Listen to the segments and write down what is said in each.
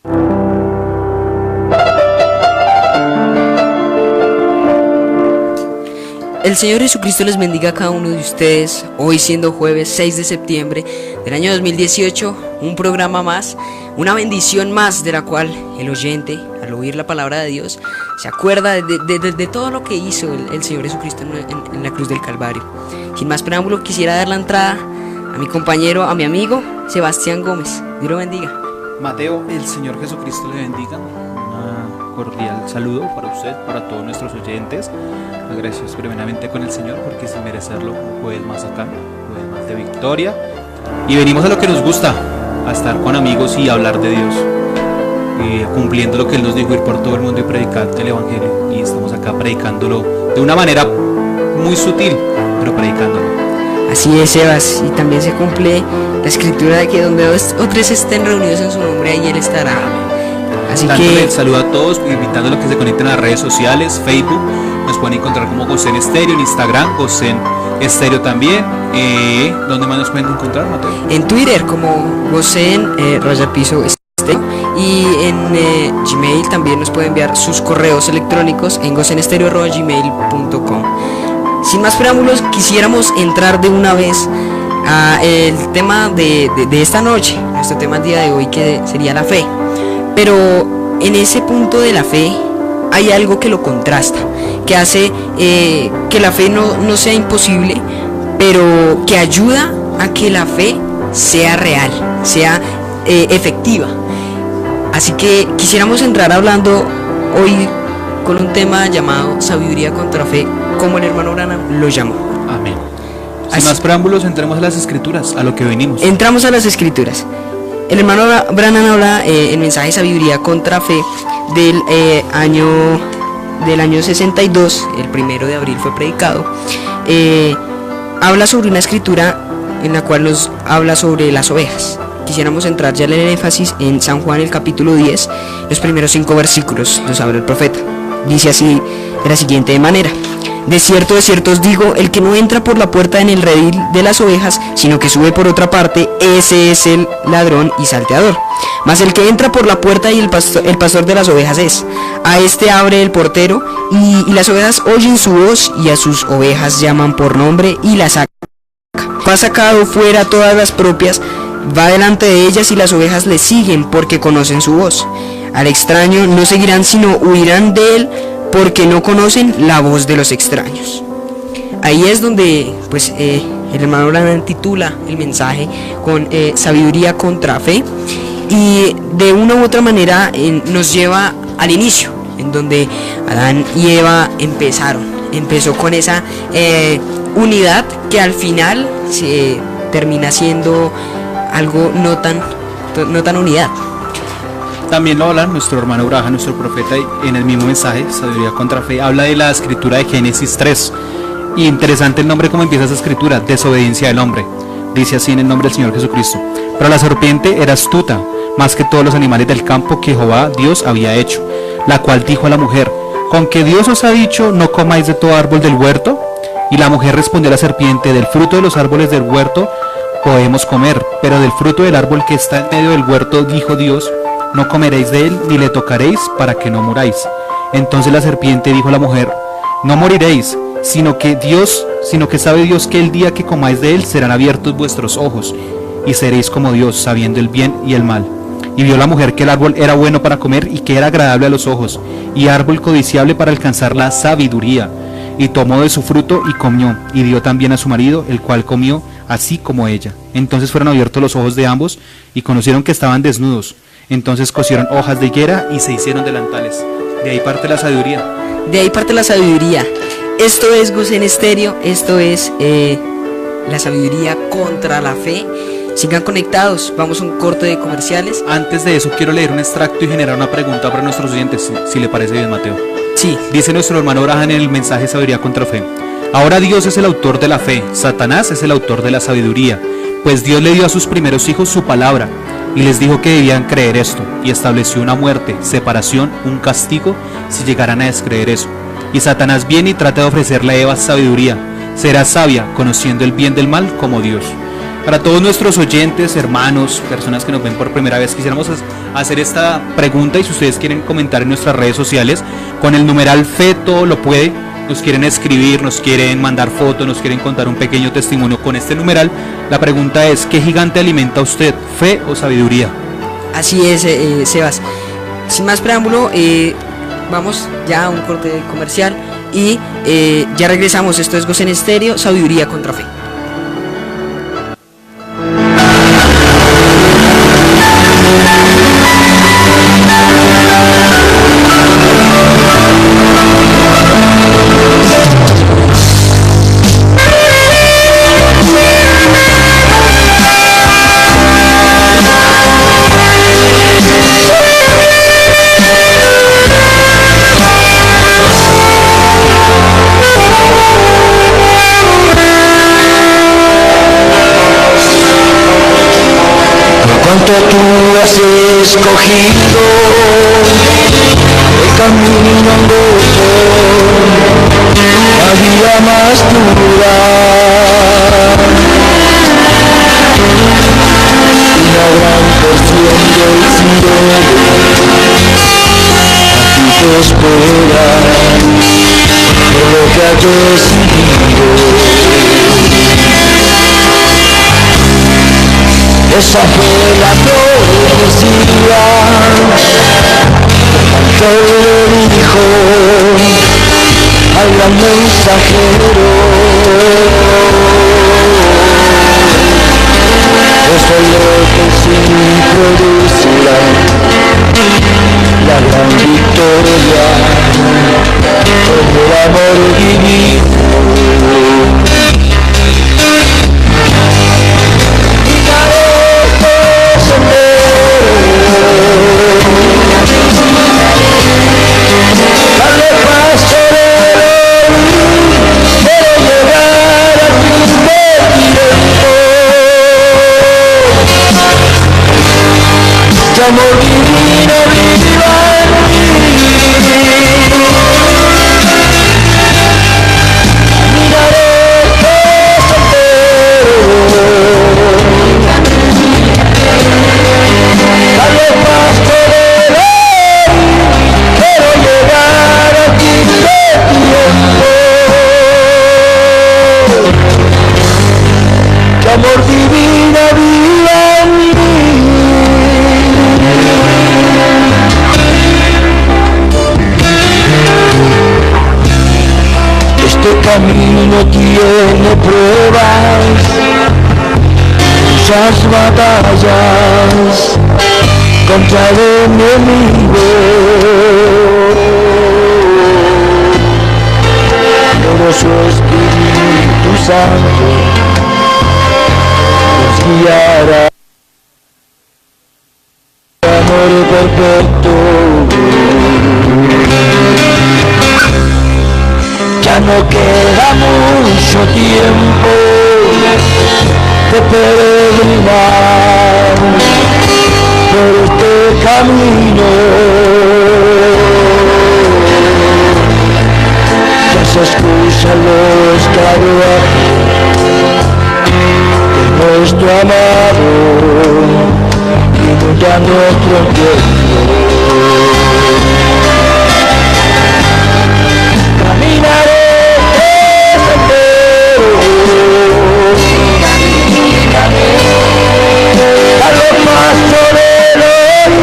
El Señor Jesucristo les bendiga a cada uno de ustedes, hoy siendo jueves 6 de septiembre del año 2018, un programa más, una bendición más de la cual el oyente, al oír la palabra de Dios, se acuerda de todo lo que hizo el Señor Jesucristo en la cruz del Calvario. Sin más preámbulo, quisiera dar la entrada a mi compañero, a mi amigo, Sebastián Gómez. Dios lo bendiga. Mateo, el Señor Jesucristo le bendiga. Un cordial saludo para usted, para todos nuestros oyentes. Agradecidos primeramente con el Señor porque sin merecerlo un jueves más acá, un jueves más de victoria. Y venimos a lo que nos gusta, a estar con amigos y hablar de Dios. Cumpliendo lo que Él nos dijo, ir por todo el mundo y predicar el Evangelio. Y estamos acá predicándolo de una manera muy sutil, pero predicándolo. Así es, Sebas, y también se cumple la escritura de que donde dos o tres estén reunidos en su nombre, ahí Él estará. Así que saludo a todos, invitándolos a que se conecten a las redes sociales, Facebook, nos pueden encontrar como Gosen Estéreo, en Instagram, Gosen Estéreo también. ¿Dónde más nos pueden encontrar, Mateo? En Twitter como Gosen _Estéreo, y en Gmail también nos pueden enviar sus correos electrónicos en gosenestereo@gmail.com. Sin más preámbulos, quisiéramos entrar de una vez a el tema de esta noche, nuestro tema el día de hoy, que sería la fe. Pero en ese punto de la fe hay algo que lo contrasta, que hace que la fe no sea imposible, pero que ayuda a que la fe sea real, sea efectiva. Así que quisiéramos entrar hablando hoy con un tema llamado sabiduría contra fe, como el hermano Branham lo llamó. Amén. Sin más preámbulos, entremos a las escrituras, a lo que venimos. Entramos a las escrituras. El hermano Branham habla en mensaje sabiduría contra fe del año 62, el 1 de abril fue predicado. Habla sobre una escritura en la cual nos habla sobre las ovejas. Quisiéramos entrar ya en el énfasis en San Juan, el capítulo 10, los primeros 5 versículos, nos habla el profeta. Dice así de la siguiente manera: de cierto os digo, el que no entra por la puerta en el redil de las ovejas, sino que sube por otra parte, ese es el ladrón y salteador. Mas el que entra por la puerta y el pastor de las ovejas es. A este abre el portero, y las ovejas oyen su voz, y a sus ovejas llaman por nombre, y las saca. Ha sacado fuera todas las propias, va delante de ellas, y las ovejas le siguen, porque conocen su voz. Al extraño no seguirán, sino huirán de él, porque no conocen la voz de los extraños. Ahí es donde el hermano Branham titula el mensaje con sabiduría contra fe, y de una u otra manera nos lleva al inicio, en donde Adán y Eva empezó con esa unidad que al final se termina siendo algo no tan unidad. También lo habla nuestro hermano Braja, nuestro profeta, en el mismo mensaje, sabiduría contra fe, habla de la escritura de Génesis 3. Y interesante el nombre, como empieza esa escritura: desobediencia del hombre. Dice así en el nombre del Señor Jesucristo: pero la serpiente era astuta, más que todos los animales del campo que Jehová Dios había hecho, la cual dijo a la mujer: ¿con que Dios os ha dicho, no comáis de todo árbol del huerto? Y la mujer respondió a la serpiente: del fruto de los árboles del huerto podemos comer, pero del fruto del árbol que está en medio del huerto, dijo Dios, no comeréis de él, ni le tocaréis, para que no muráis. Entonces la serpiente dijo a la mujer: no moriréis, sino que sabe Dios que el día que comáis de él serán abiertos vuestros ojos, y seréis como Dios, sabiendo el bien y el mal. Y vio la mujer que el árbol era bueno para comer, y que era agradable a los ojos, y árbol codiciable para alcanzar la sabiduría. Y tomó de su fruto y comió, y dio también a su marido, el cual comió, así como ella. Entonces fueron abiertos los ojos de ambos, y conocieron que estaban desnudos. Entonces cosieron hojas de higuera y se hicieron delantales. De ahí parte la sabiduría. Esto es Gosen Estéreo, esto es la sabiduría contra la fe. Sigan conectados, vamos a un corte de comerciales. Antes de eso quiero leer un extracto y generar una pregunta para nuestros oyentes, si le parece bien, Mateo. Sí. Dice nuestro hermano Braja en el mensaje sabiduría contra fe: ahora Dios es el autor de la fe, Satanás es el autor de la sabiduría, pues Dios le dio a sus primeros hijos su palabra, y les dijo que debían creer esto, y estableció una muerte, separación, un castigo, si llegaran a descreer eso. Y Satanás viene y trata de ofrecerle a Eva sabiduría. Será sabia, conociendo el bien del mal como Dios. Para todos nuestros oyentes, hermanos, personas que nos ven por primera vez, quisiéramos hacer esta pregunta y si ustedes quieren comentar en nuestras redes sociales, con el numeral Fe todo lo puede, nos quieren escribir, nos quieren mandar fotos, nos quieren contar un pequeño testimonio con este numeral. La pregunta es, ¿qué gigante alimenta usted, fe o sabiduría? Así es, Sebas. Sin más preámbulo, vamos ya a un corte comercial y ya regresamos. Esto es Gozen Estéreo, Sabiduría contra Fe. Cuánto tú has escogido el camino angosto, la vida más dura, una gran porción del cielo aquí te espera por lo que has decidido. Esa fue la profecía que le dijo al gran mensajero. Eso es lo que sí producirá la gran victoria con el amor divino. Amor divino viva en mí, miraré todo entero, dale pasto de hoy, quiero llegar a ti de tiempo, que amor divino viva en mí. Este camino tiene pruebas, muchas batallas contra el enemigo, pero su Espíritu Santo nos guiará. Amor perfecto, ya no queda mucho tiempo de peregrinar por este camino. Ya se escuchan los carruajes de nuestro amado, inundando nuestro tiempo. Caminaré a los pasos del hoy,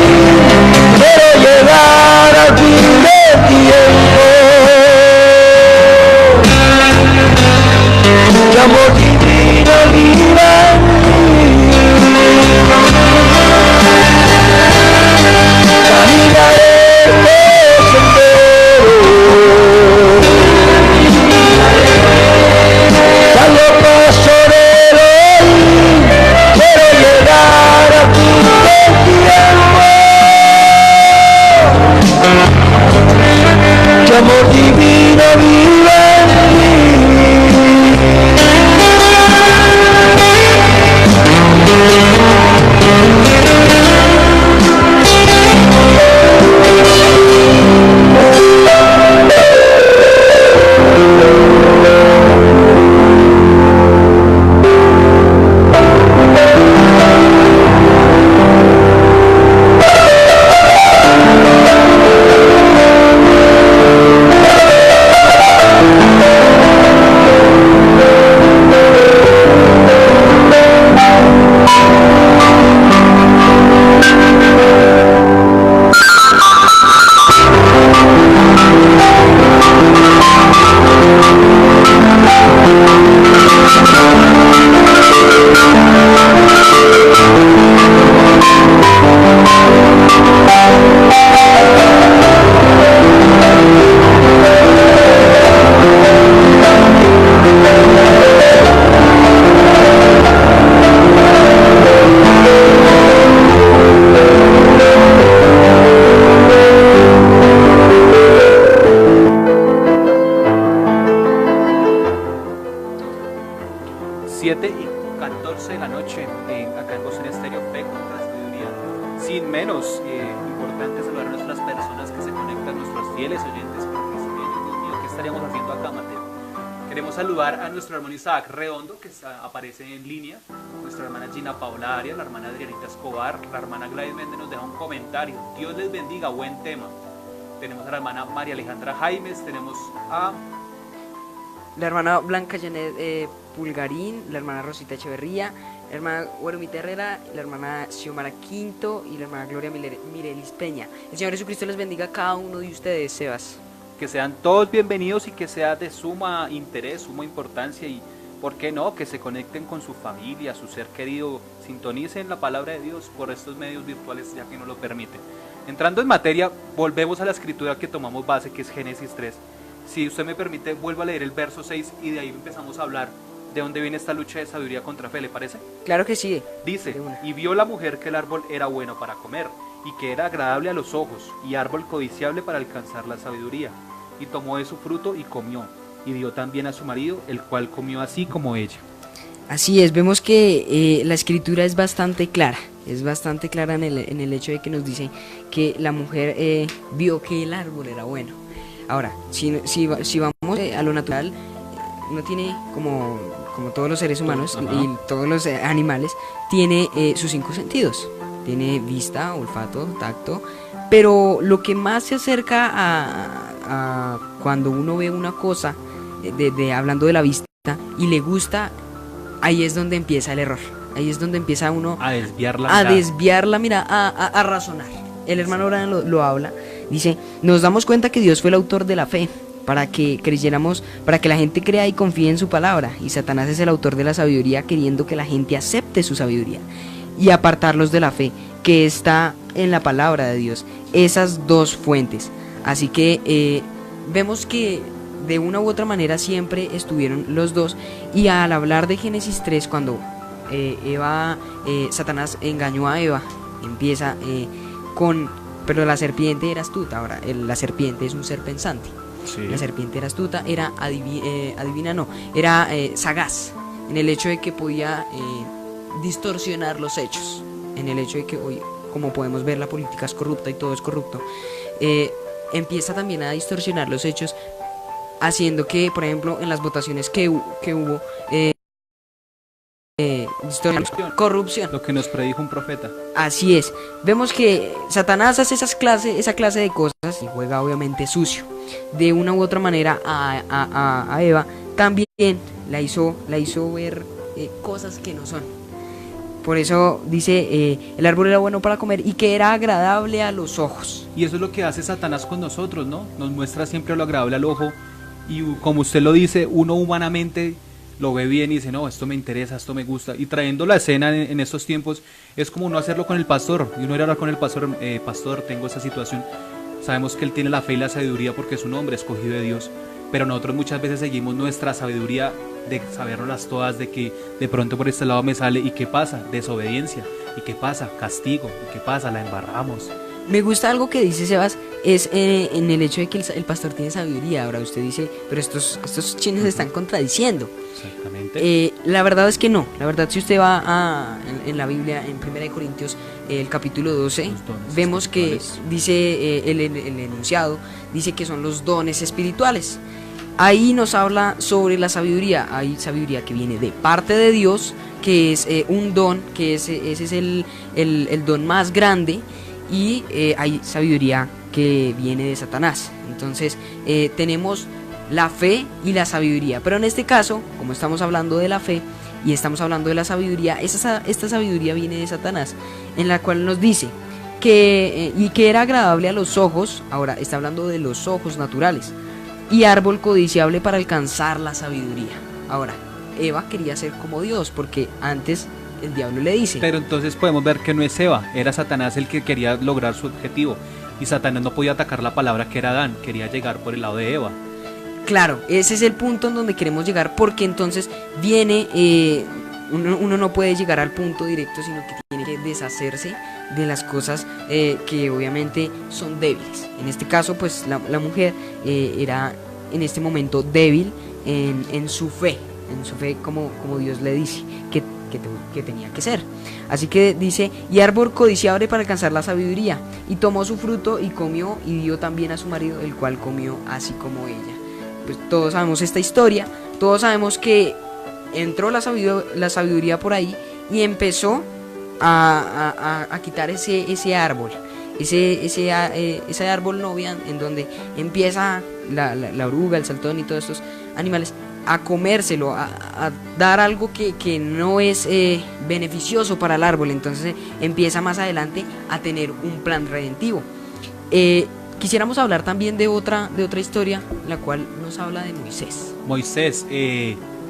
quiero llegar al fin del tiempo, que amor divino viva en mí. sin menos importante saludar a nuestras personas que se conectan, nuestros fieles oyentes, porque si bien, Dios mío, ¿qué estaríamos haciendo acá, Mateo? Queremos saludar a nuestro hermano Isaac Redondo, que aparece en línea, nuestra hermana Gina Paola Arias, la hermana Adrianita Escobar, la hermana Gladys Méndez nos deja un comentario. Dios les bendiga, buen tema. Tenemos a la hermana María Alejandra Jaimes, tenemos a la hermana Blanca Janet Pulgarín, la hermana Rosita Echeverría, la hermana Guarumita Herrera, la hermana Xiomara Quinto y la hermana Gloria Mirelis Peña. El Señor Jesucristo les bendiga a cada uno de ustedes, Sebas. que sean todos bienvenidos y que sea de suma interés, suma importancia y, ¿por qué no?, que se conecten con su familia, su ser querido, sintonicen la palabra de Dios por estos medios virtuales ya que nos lo permite. Entrando en materia, volvemos a la escritura que tomamos base, que es Génesis 3. Si usted me permite, vuelvo a leer el verso 6 y de ahí empezamos a hablar de dónde viene esta lucha de sabiduría contra fe, ¿le parece? Claro que sí. Dice, y vio la mujer que el árbol era bueno para comer, y que era agradable a los ojos, y árbol codiciable para alcanzar la sabiduría. Y tomó de su fruto y comió, y dio también a su marido, el cual comió así como ella. Así es, vemos que la escritura es bastante clara en el hecho de que nos dice que la mujer vio que el árbol era bueno. Ahora, si vamos a lo natural, uno tiene como todos los seres humanos y todos los animales, tiene sus 5 sentidos. Tiene vista, olfato, tacto, pero lo que más se acerca a cuando uno ve una cosa, hablando de la vista, y le gusta, ahí es donde empieza el error. Ahí es donde empieza uno a desviar la mirada, a razonar. El hermano Abraham lo habla, dice, nos damos cuenta que Dios fue el autor de la fe, para que creyéramos, para que la gente crea y confíe en su palabra, y Satanás es el autor de la sabiduría, queriendo que la gente acepte su sabiduría y apartarlos de la fe que está en la palabra de Dios. Esas dos fuentes. Así que vemos que de una u otra manera siempre estuvieron los dos. Y al hablar de Génesis 3, cuando Satanás engañó a Eva, empieza pero la serpiente era astuta. Ahora, la serpiente es un ser pensante. Sí. La serpiente era astuta, era era sagaz, en el hecho de que podía distorsionar los hechos, en el hecho de que hoy, como podemos ver, la política es corrupta y todo es corrupto. Empieza también a distorsionar los hechos, haciendo que, por ejemplo, en las votaciones que hubo, corrupción. Lo que nos predijo un profeta. Así es. Vemos que Satanás hace esa clase de cosas y juega obviamente sucio. De una u otra manera a Eva también la hizo ver cosas que no son. Por eso dice, el árbol era bueno para comer y que era agradable a los ojos. Y eso es lo que hace Satanás con nosotros, ¿no? Nos muestra siempre lo agradable al ojo. Y como usted lo dice, uno humanamente lo ve bien y dice, no, esto me interesa, esto me gusta. Y trayendo la escena en estos tiempos, es como uno hacerlo con el pastor. Y uno ir a hablar con el pastor, pastor, tengo esa situación. Sabemos que él tiene la fe y la sabiduría porque es un hombre escogido de Dios. Pero nosotros muchas veces seguimos nuestra sabiduría de sabernoslas todas, de que de pronto por este lado me sale. ¿Y qué pasa? Desobediencia. ¿Y qué pasa? Castigo. ¿Y qué pasa? La embarramos. Me gusta algo que dice Sebas, es en el hecho de que el pastor tiene sabiduría. Ahora usted dice, pero estos chinos se están contradiciendo. Exactamente. La verdad es que no. La verdad, si usted va en la Biblia, en 1 Corintios, el capítulo 12, vemos que dice el enunciado, dice que son los dones espirituales. Ahí nos habla sobre la sabiduría. Hay sabiduría que viene de parte de Dios, que es un don, que ese es el don más grande. Y hay sabiduría que viene de Satanás. Entonces tenemos la fe y la sabiduría. Pero en este caso, como estamos hablando de la fe y estamos hablando de la sabiduría, esta sabiduría viene de Satanás, en la cual nos dice que era agradable a los ojos. Ahora está hablando de los ojos naturales. Y árbol codiciable para alcanzar la sabiduría. Ahora, Eva quería ser como Dios, porque antes el diablo le dice. Pero entonces podemos ver que no es Eva, era Satanás el que quería lograr su objetivo. Y Satanás no podía atacar la palabra que era Adán, quería llegar por el lado de Eva. Claro, ese es el punto en donde queremos llegar, porque entonces viene, uno no puede llegar al punto directo, sino que tiene que deshacerse de las cosas que obviamente son débiles. En este caso, pues la mujer era en este momento débil en su fe como Dios le dice, que que tenía que ser. Así que dice, y árbol codiciable para alcanzar la sabiduría, y tomó su fruto y comió, y dio también a su marido, el cual comió así como ella. Pues todos sabemos esta historia, todos sabemos que entró la sabiduría por ahí y empezó a quitar ese árbol. Ese árbol novia en donde empieza la oruga, el saltón y todos estos animales a comérselo, a dar algo que no es beneficioso para el árbol. Entonces empieza más adelante a tener un plan redentivo. Quisiéramos hablar también de otra historia, la cual nos habla de Moisés. Moisés,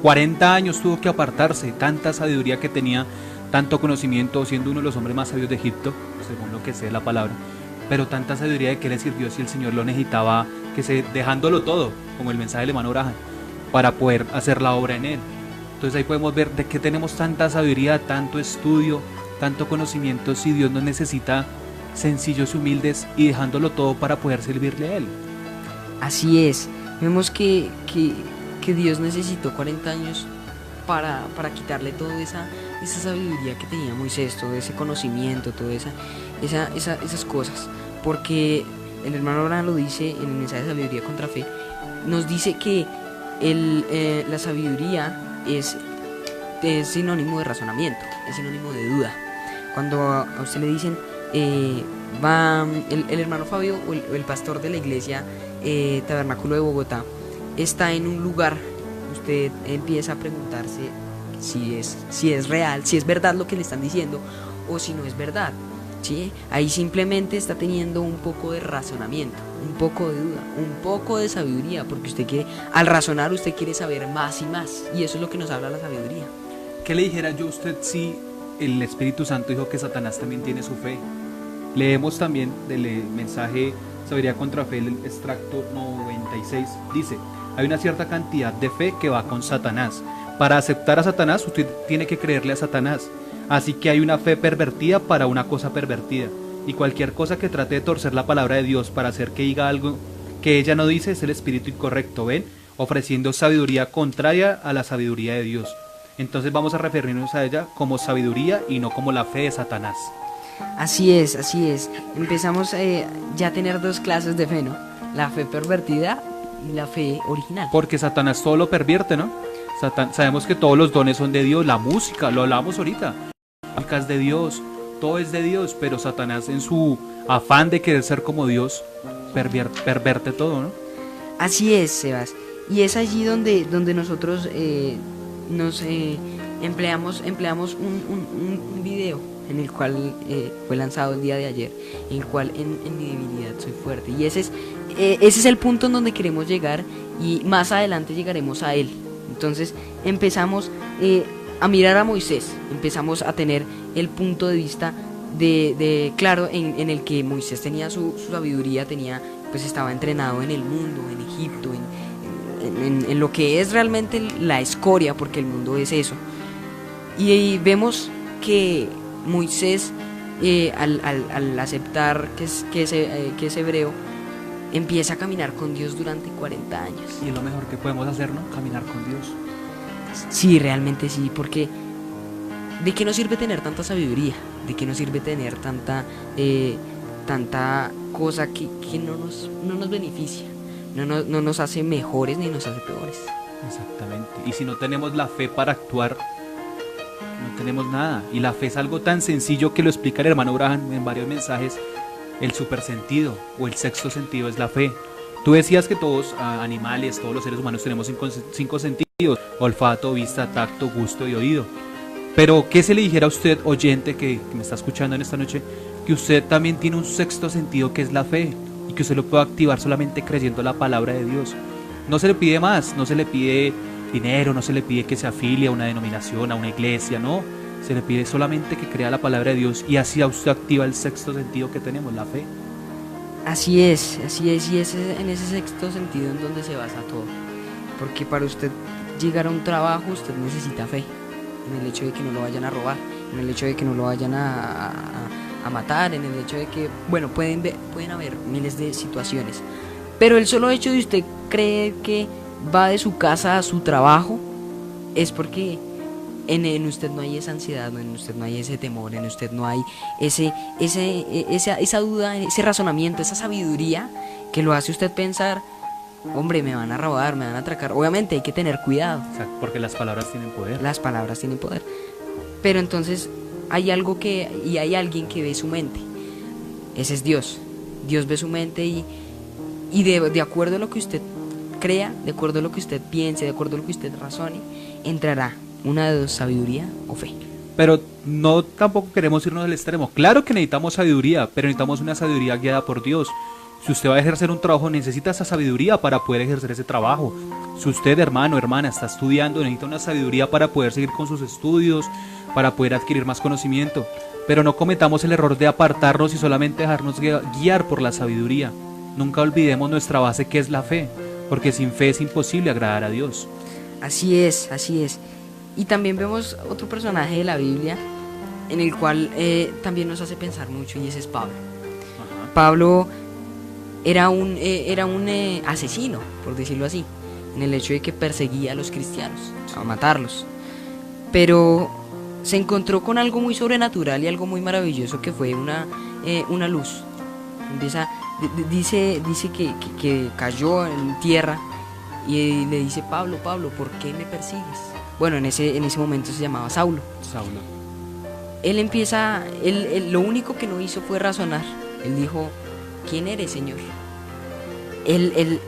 40 años tuvo que apartarse, tanta sabiduría que tenía, tanto conocimiento, siendo uno de los hombres más sabios de Egipto, según lo que sé la palabra, pero tanta sabiduría de que le sirvió si el Señor lo necesitaba, dejándolo todo, como el mensaje del hermano Abraham, para poder hacer la obra en él. Entonces ahí podemos ver de qué tenemos tanta sabiduría, tanto estudio, tanto conocimiento, si Dios nos necesita sencillos y humildes y dejándolo todo para poder servirle a él. Así es, vemos que Dios necesitó 40 años para quitarle toda esa sabiduría que tenía Moisés, todo ese conocimiento, todas esas cosas, porque el hermano Abraham lo dice en el mensaje de sabiduría contra fe, nos dice que la sabiduría es sinónimo de razonamiento, es sinónimo de duda. Cuando a usted le dicen, va el hermano Fabio o el pastor de la iglesia Tabernáculo de Bogotá, está en un lugar, usted empieza a preguntarse si es real, si es verdad lo que le están diciendo o si no es verdad, ¿sí? Ahí simplemente está teniendo un poco de razonamiento, un poco de duda, un poco de sabiduría, porque al razonar usted quiere saber más y más, y eso es lo que nos habla la sabiduría. ¿Qué le dijera yo a usted si el Espíritu Santo dijo que Satanás también tiene su fe? Leemos también del mensaje Sabiduría contra Fe, el extracto 96, dice: hay una cierta cantidad de fe que va con Satanás. Para aceptar a Satanás, usted tiene que creerle a Satanás. Así que hay una fe pervertida para una cosa pervertida. Y cualquier cosa que trate de torcer la palabra de Dios para hacer que diga algo que ella no dice es el espíritu incorrecto, ¿ven? Ofreciendo sabiduría contraria a la sabiduría de Dios. Entonces vamos a referirnos a ella como sabiduría y no como la fe de Satanás. Así es. Empezamos ya a tener dos clases de fe, ¿no? La fe pervertida y la fe original. Porque Satanás todo lo pervierte, ¿no? Sabemos que todos los dones son de Dios, la música, lo hablábamos ahorita, la música es de Dios, todo es de Dios, pero Satanás en su afán de querer ser como Dios, perverte todo, ¿no? Así es, Sebas, y es allí donde nosotros nos empleamos un video en el cual fue lanzado el día de ayer, en el cual en mi debilidad soy fuerte, y ese es el punto en donde queremos llegar, y más adelante llegaremos a él. Entonces empezamos a mirar a Moisés, empezamos a tener el punto de vista claro en el que Moisés tenía su sabiduría, pues estaba entrenado en el mundo, en Egipto, en lo que es realmente la escoria, porque el mundo es eso. Y vemos que Moisés, al aceptar que es hebreo, empieza a caminar con Dios durante 40 años. Y es lo mejor que podemos hacer, ¿no? Caminar con Dios. Sí, realmente sí, porque ¿de qué nos sirve tener tanta sabiduría? ¿De qué nos sirve tener tanta cosa que no nos beneficia? No nos hace mejores ni nos hace peores. Exactamente. Y si no tenemos la fe para actuar, no tenemos nada. Y la fe es algo tan sencillo que lo explica el hermano Abraham en varios mensajes. El supersentido o el sexto sentido es la fe. Tú decías que todos animales, todos los seres humanos tenemos cinco sentidos: olfato, vista, tacto, gusto y oído. Pero ¿qué se le dijera a usted, oyente que me está escuchando en esta noche, que usted también tiene un sexto sentido que es la fe, y que usted lo puede activar solamente creyendo la palabra de Dios? No se le pide más, no se le pide dinero, no se le pide que se afilie a una denominación, a una iglesia, no. Se le pide solamente que crea la palabra de Dios, y así usted activa el sexto sentido que tenemos, la fe. Así es, y es en ese sexto sentido en donde se basa todo. Porque para usted llegar a un trabajo, usted necesita fe. En el hecho de que no lo vayan a robar, en el hecho de que no lo vayan a matar, en el hecho de que, bueno, pueden haber miles de situaciones. Pero el solo hecho de usted creer que va de su casa a su trabajo es porque en usted no hay esa ansiedad, en usted no hay ese temor, en usted no hay esa duda, ese razonamiento, esa sabiduría que lo hace usted pensar, hombre, me van a robar, me van a atracar. Obviamente hay que tener cuidado. Exacto, porque las palabras tienen poder. Las palabras tienen poder. Pero entonces hay algo y hay alguien que ve su mente. Ese es Dios. Dios ve su mente y de acuerdo a lo que usted crea, de acuerdo a lo que usted piense, de acuerdo a lo que usted razone, entrará una de dos, sabiduría o fe. Pero no tampoco queremos irnos al extremo. Claro que necesitamos sabiduría, pero necesitamos una sabiduría guiada por Dios. Si usted va a ejercer un trabajo, necesita esa sabiduría para poder ejercer ese trabajo. Si usted, hermano o hermana, está estudiando, necesita una sabiduría para poder seguir con sus estudios, para poder adquirir más conocimiento. Pero no cometamos el error de apartarnos y solamente dejarnos guiar por la sabiduría. Nunca olvidemos nuestra base, que es la fe, porque sin fe es imposible agradar a Dios. Así es, así es. Y también vemos otro personaje de la Biblia en el cual también nos hace pensar mucho, y ese es Pablo. Ajá. Pablo era un asesino, por decirlo así, en el hecho de que perseguía a los cristianos, a matarlos. Pero se encontró con algo muy sobrenatural y algo muy maravilloso, que fue una luz. Dice que cayó en tierra y le dice: Pablo, Pablo, ¿por qué me persigues? Bueno, en ese momento se llamaba Saulo. Él lo único que no hizo fue razonar. Él dijo: ¿quién eres, Señor? Él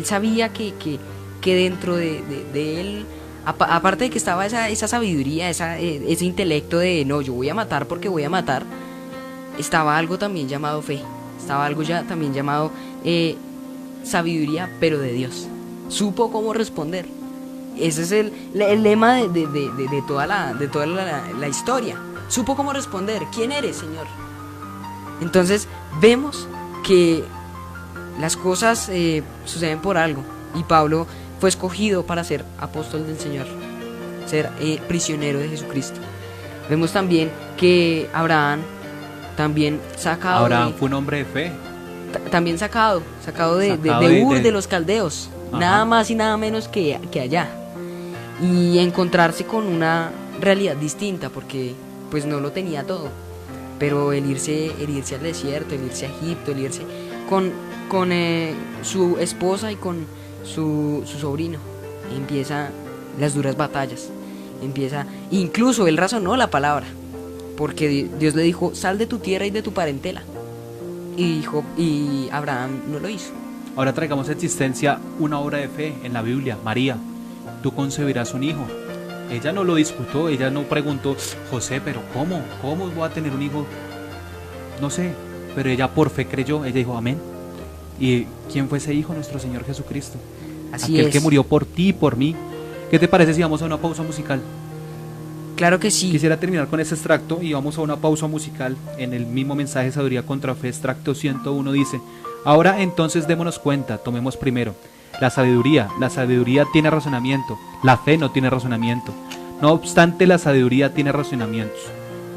sabía que dentro de él, aparte de que estaba esa sabiduría, ese intelecto de no, yo voy a matar porque voy a matar, estaba algo también llamado fe, estaba algo ya también llamado sabiduría, pero de Dios. Supo cómo responder. Ese es el lema de toda la historia. Supo cómo responder: ¿quién eres, Señor? Entonces vemos que las cosas suceden por algo, y Pablo fue escogido para ser apóstol del Señor, ser prisionero de Jesucristo. Vemos también que Abraham, también sacado fue un hombre de fe. También sacado de Ur, de los caldeos. Ajá. Nada más y nada menos que allá, y encontrarse con una realidad distinta, porque pues no lo tenía todo. Pero el irse al desierto, el irse a Egipto, el irse con su esposa y con su sobrino, empieza las duras batallas. Incluso él razonó la palabra, porque Dios le dijo: sal de tu tierra y de tu parentela. Y Abraham no lo hizo. Ahora traigamos a existencia una obra de fe en la Biblia. María: tú concebirás un hijo. Ella no lo disputó, ella no preguntó: José, pero ¿cómo voy a tener un hijo? No sé, pero ella por fe creyó, ella dijo amén. ¿Y quién fue ese hijo? Nuestro Señor Jesucristo. Así aquel es. que murió por ti y por mí. ¿Qué te parece si vamos a una pausa musical? Claro que sí. Quisiera terminar con ese extracto y vamos a una pausa musical. En el mismo mensaje de Sabiduría contra Fe, extracto 101 dice: ahora entonces démonos cuenta, tomemos primero la sabiduría tiene razonamiento, la fe no tiene razonamiento. No obstante, la sabiduría tiene razonamientos.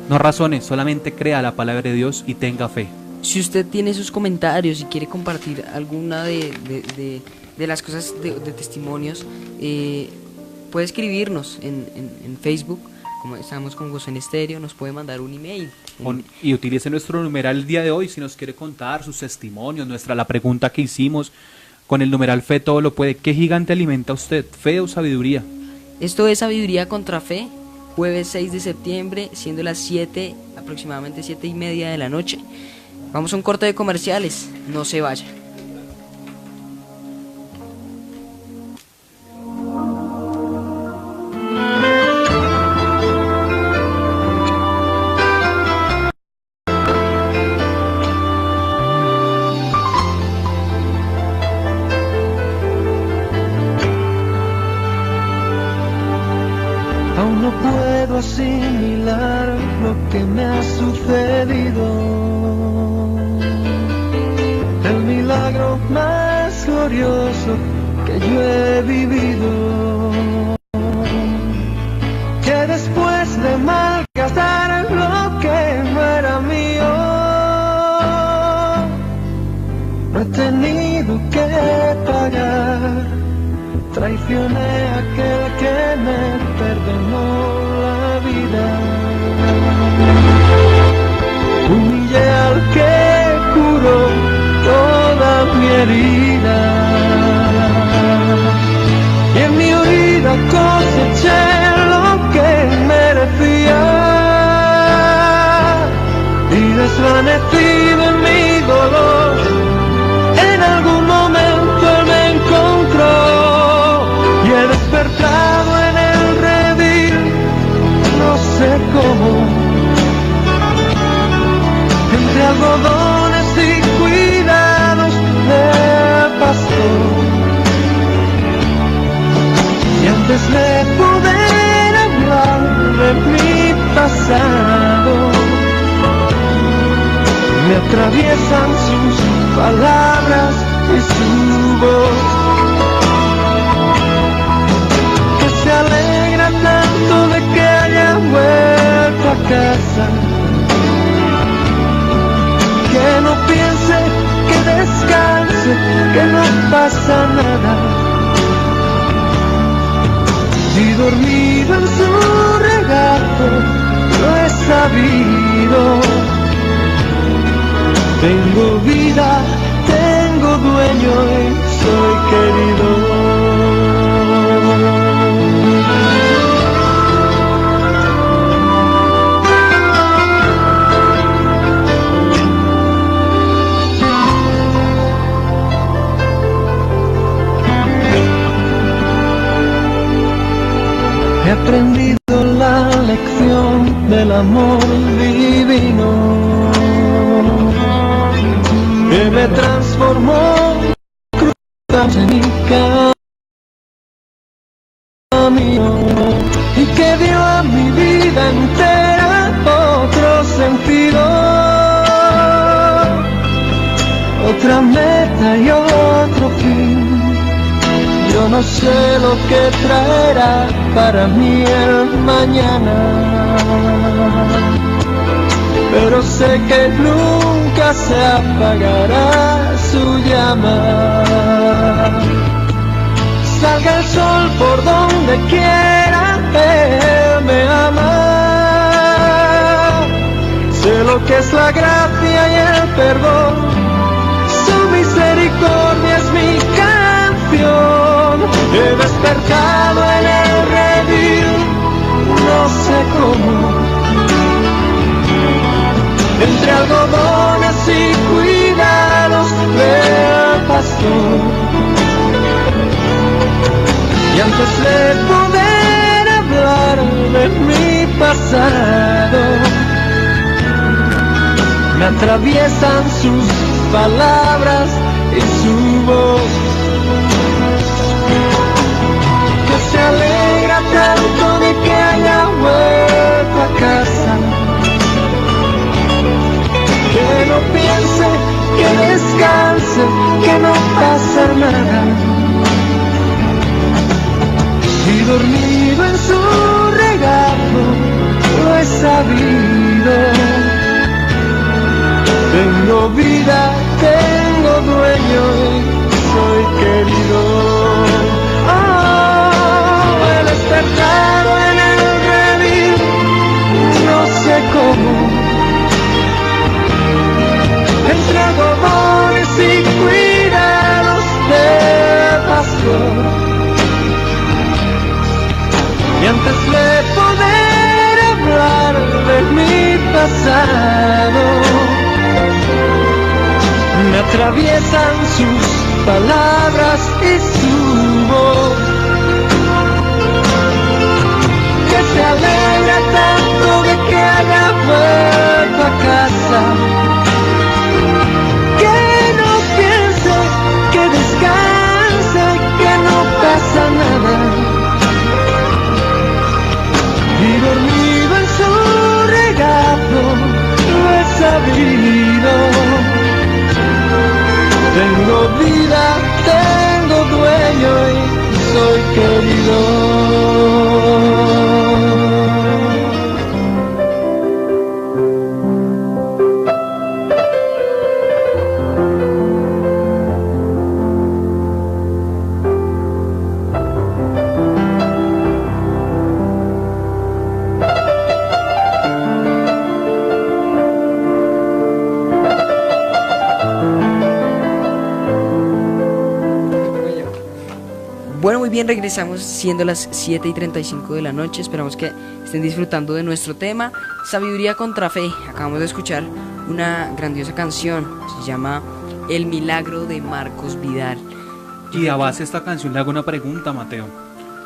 No razone, solamente crea la palabra de Dios y tenga fe. Si usted tiene sus comentarios y quiere compartir alguna de las cosas de testimonios, puede escribirnos en Facebook, como estamos con Gozo en Estéreo, nos puede mandar un email. Y utilice nuestro numeral el día de hoy si nos quiere contar sus testimonios, la pregunta que hicimos. Con el numeral fe todo lo puede. ¿Qué gigante alimenta usted? ¿Fe o sabiduría? Esto es Sabiduría contra Fe, jueves 6 de septiembre, siendo las 7, aproximadamente 7:30 de la noche. Vamos a un corte de comerciales, no se vaya. Aún no puedo asimilar lo que me ha sucedido. El milagro más glorioso que yo he vivido. Que después de malgastar lo que no era mío, no he tenido que pagar. Traicioné a aquel que me perdonó la herida. Y en mi huida coseché lo que merecía, y desvanecido en mi dolor, en algún momento él me encontró, y he despertado en el redil, no sé cómo, entre algodones y cuidados del pastor. Y antes de poder hablar de mi pasado, me atraviesan sus palabras y su voz, que se alegra tanto de que haya vuelto a casa, que no piense, que descanse, que no pasa nada. Y dormido en su regazo lo he sabido. Tengo vida, tengo dueño y soy querido. He aprendido la lección del amor divino, que me transformó cruzando en mi camino, y que dio a mi vida entera otro sentido, otra meta y otro fin. Yo no sé lo que traerá para mí el mañana, pero sé que nunca se apagará su llama. Salga el sol por donde quiera, él me ama. Sé lo que es la gracia y el perdón, su misericordia es mi canción. He despertado en el redil, no sé cómo, entre algodones y cuidados del pastor. Y antes de poder hablar de mi pasado, me atraviesan sus palabras y su voz, que se alegra tanto de que haya vuelto a casa, que no piense, que descanse, que no pasa nada. Y dormido en su regazo lo he sabido. Tengo vida, tengo dueño y soy querido. Oh, he despertado en el redil, no sé cómo, entre algodones y cuidados del pastor. Y antes de poder hablar de mi pasado, me atraviesan sus palabras y su voz, que se alegra tanto de que haya vuelto a casa, que no piense, que descanse, que no pasa nada. Y dormido en su regazo lo he sabido. Tengo vida, tengo dueño y soy querido. bien, regresamos siendo las 7:35 de la noche. Esperamos que estén disfrutando de nuestro tema, Sabiduría contra Fe. Acabamos de escuchar una grandiosa canción, se llama El Milagro de Marcos Vidal. Y a base de esta canción le hago una pregunta, Mateo.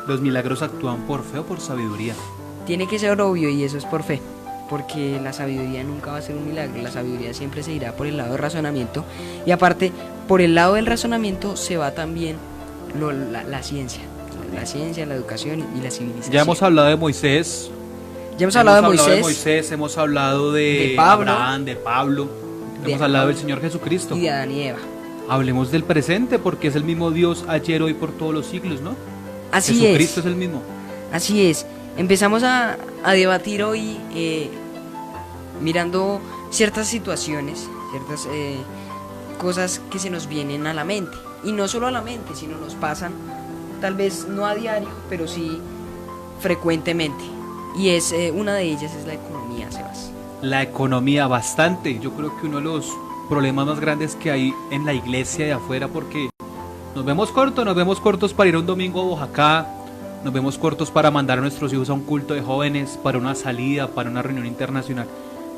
¿Los milagros actúan por fe o por sabiduría? Tiene que ser obvio, y eso es por fe, porque la sabiduría nunca va a ser un milagro. La sabiduría siempre se irá por el lado del razonamiento, y aparte, por el lado del razonamiento se va también la ciencia, la educación y la civilización. Ya hemos hablado de Moisés. Hemos hablado de Moisés, hemos hablado de Pablo, Abraham, de Pablo, hemos hablado del Señor Jesucristo. Y de Adán y Eva. Hablemos del presente, porque es el mismo Dios ayer, hoy, por todos los siglos, ¿no? Así Jesucristo es el mismo. Así es. Empezamos a debatir hoy mirando ciertas situaciones, ciertas cosas que se nos vienen a la mente. Y no solo a la mente, sino nos pasan, tal vez no a diario, pero sí frecuentemente. Y una de ellas es la economía, Sebas. La economía, bastante. Yo creo que uno de los problemas más grandes que hay en la iglesia de afuera, porque nos vemos cortos para ir un domingo a Oaxaca, nos vemos cortos para mandar a nuestros hijos a un culto de jóvenes, para una salida, para una reunión internacional.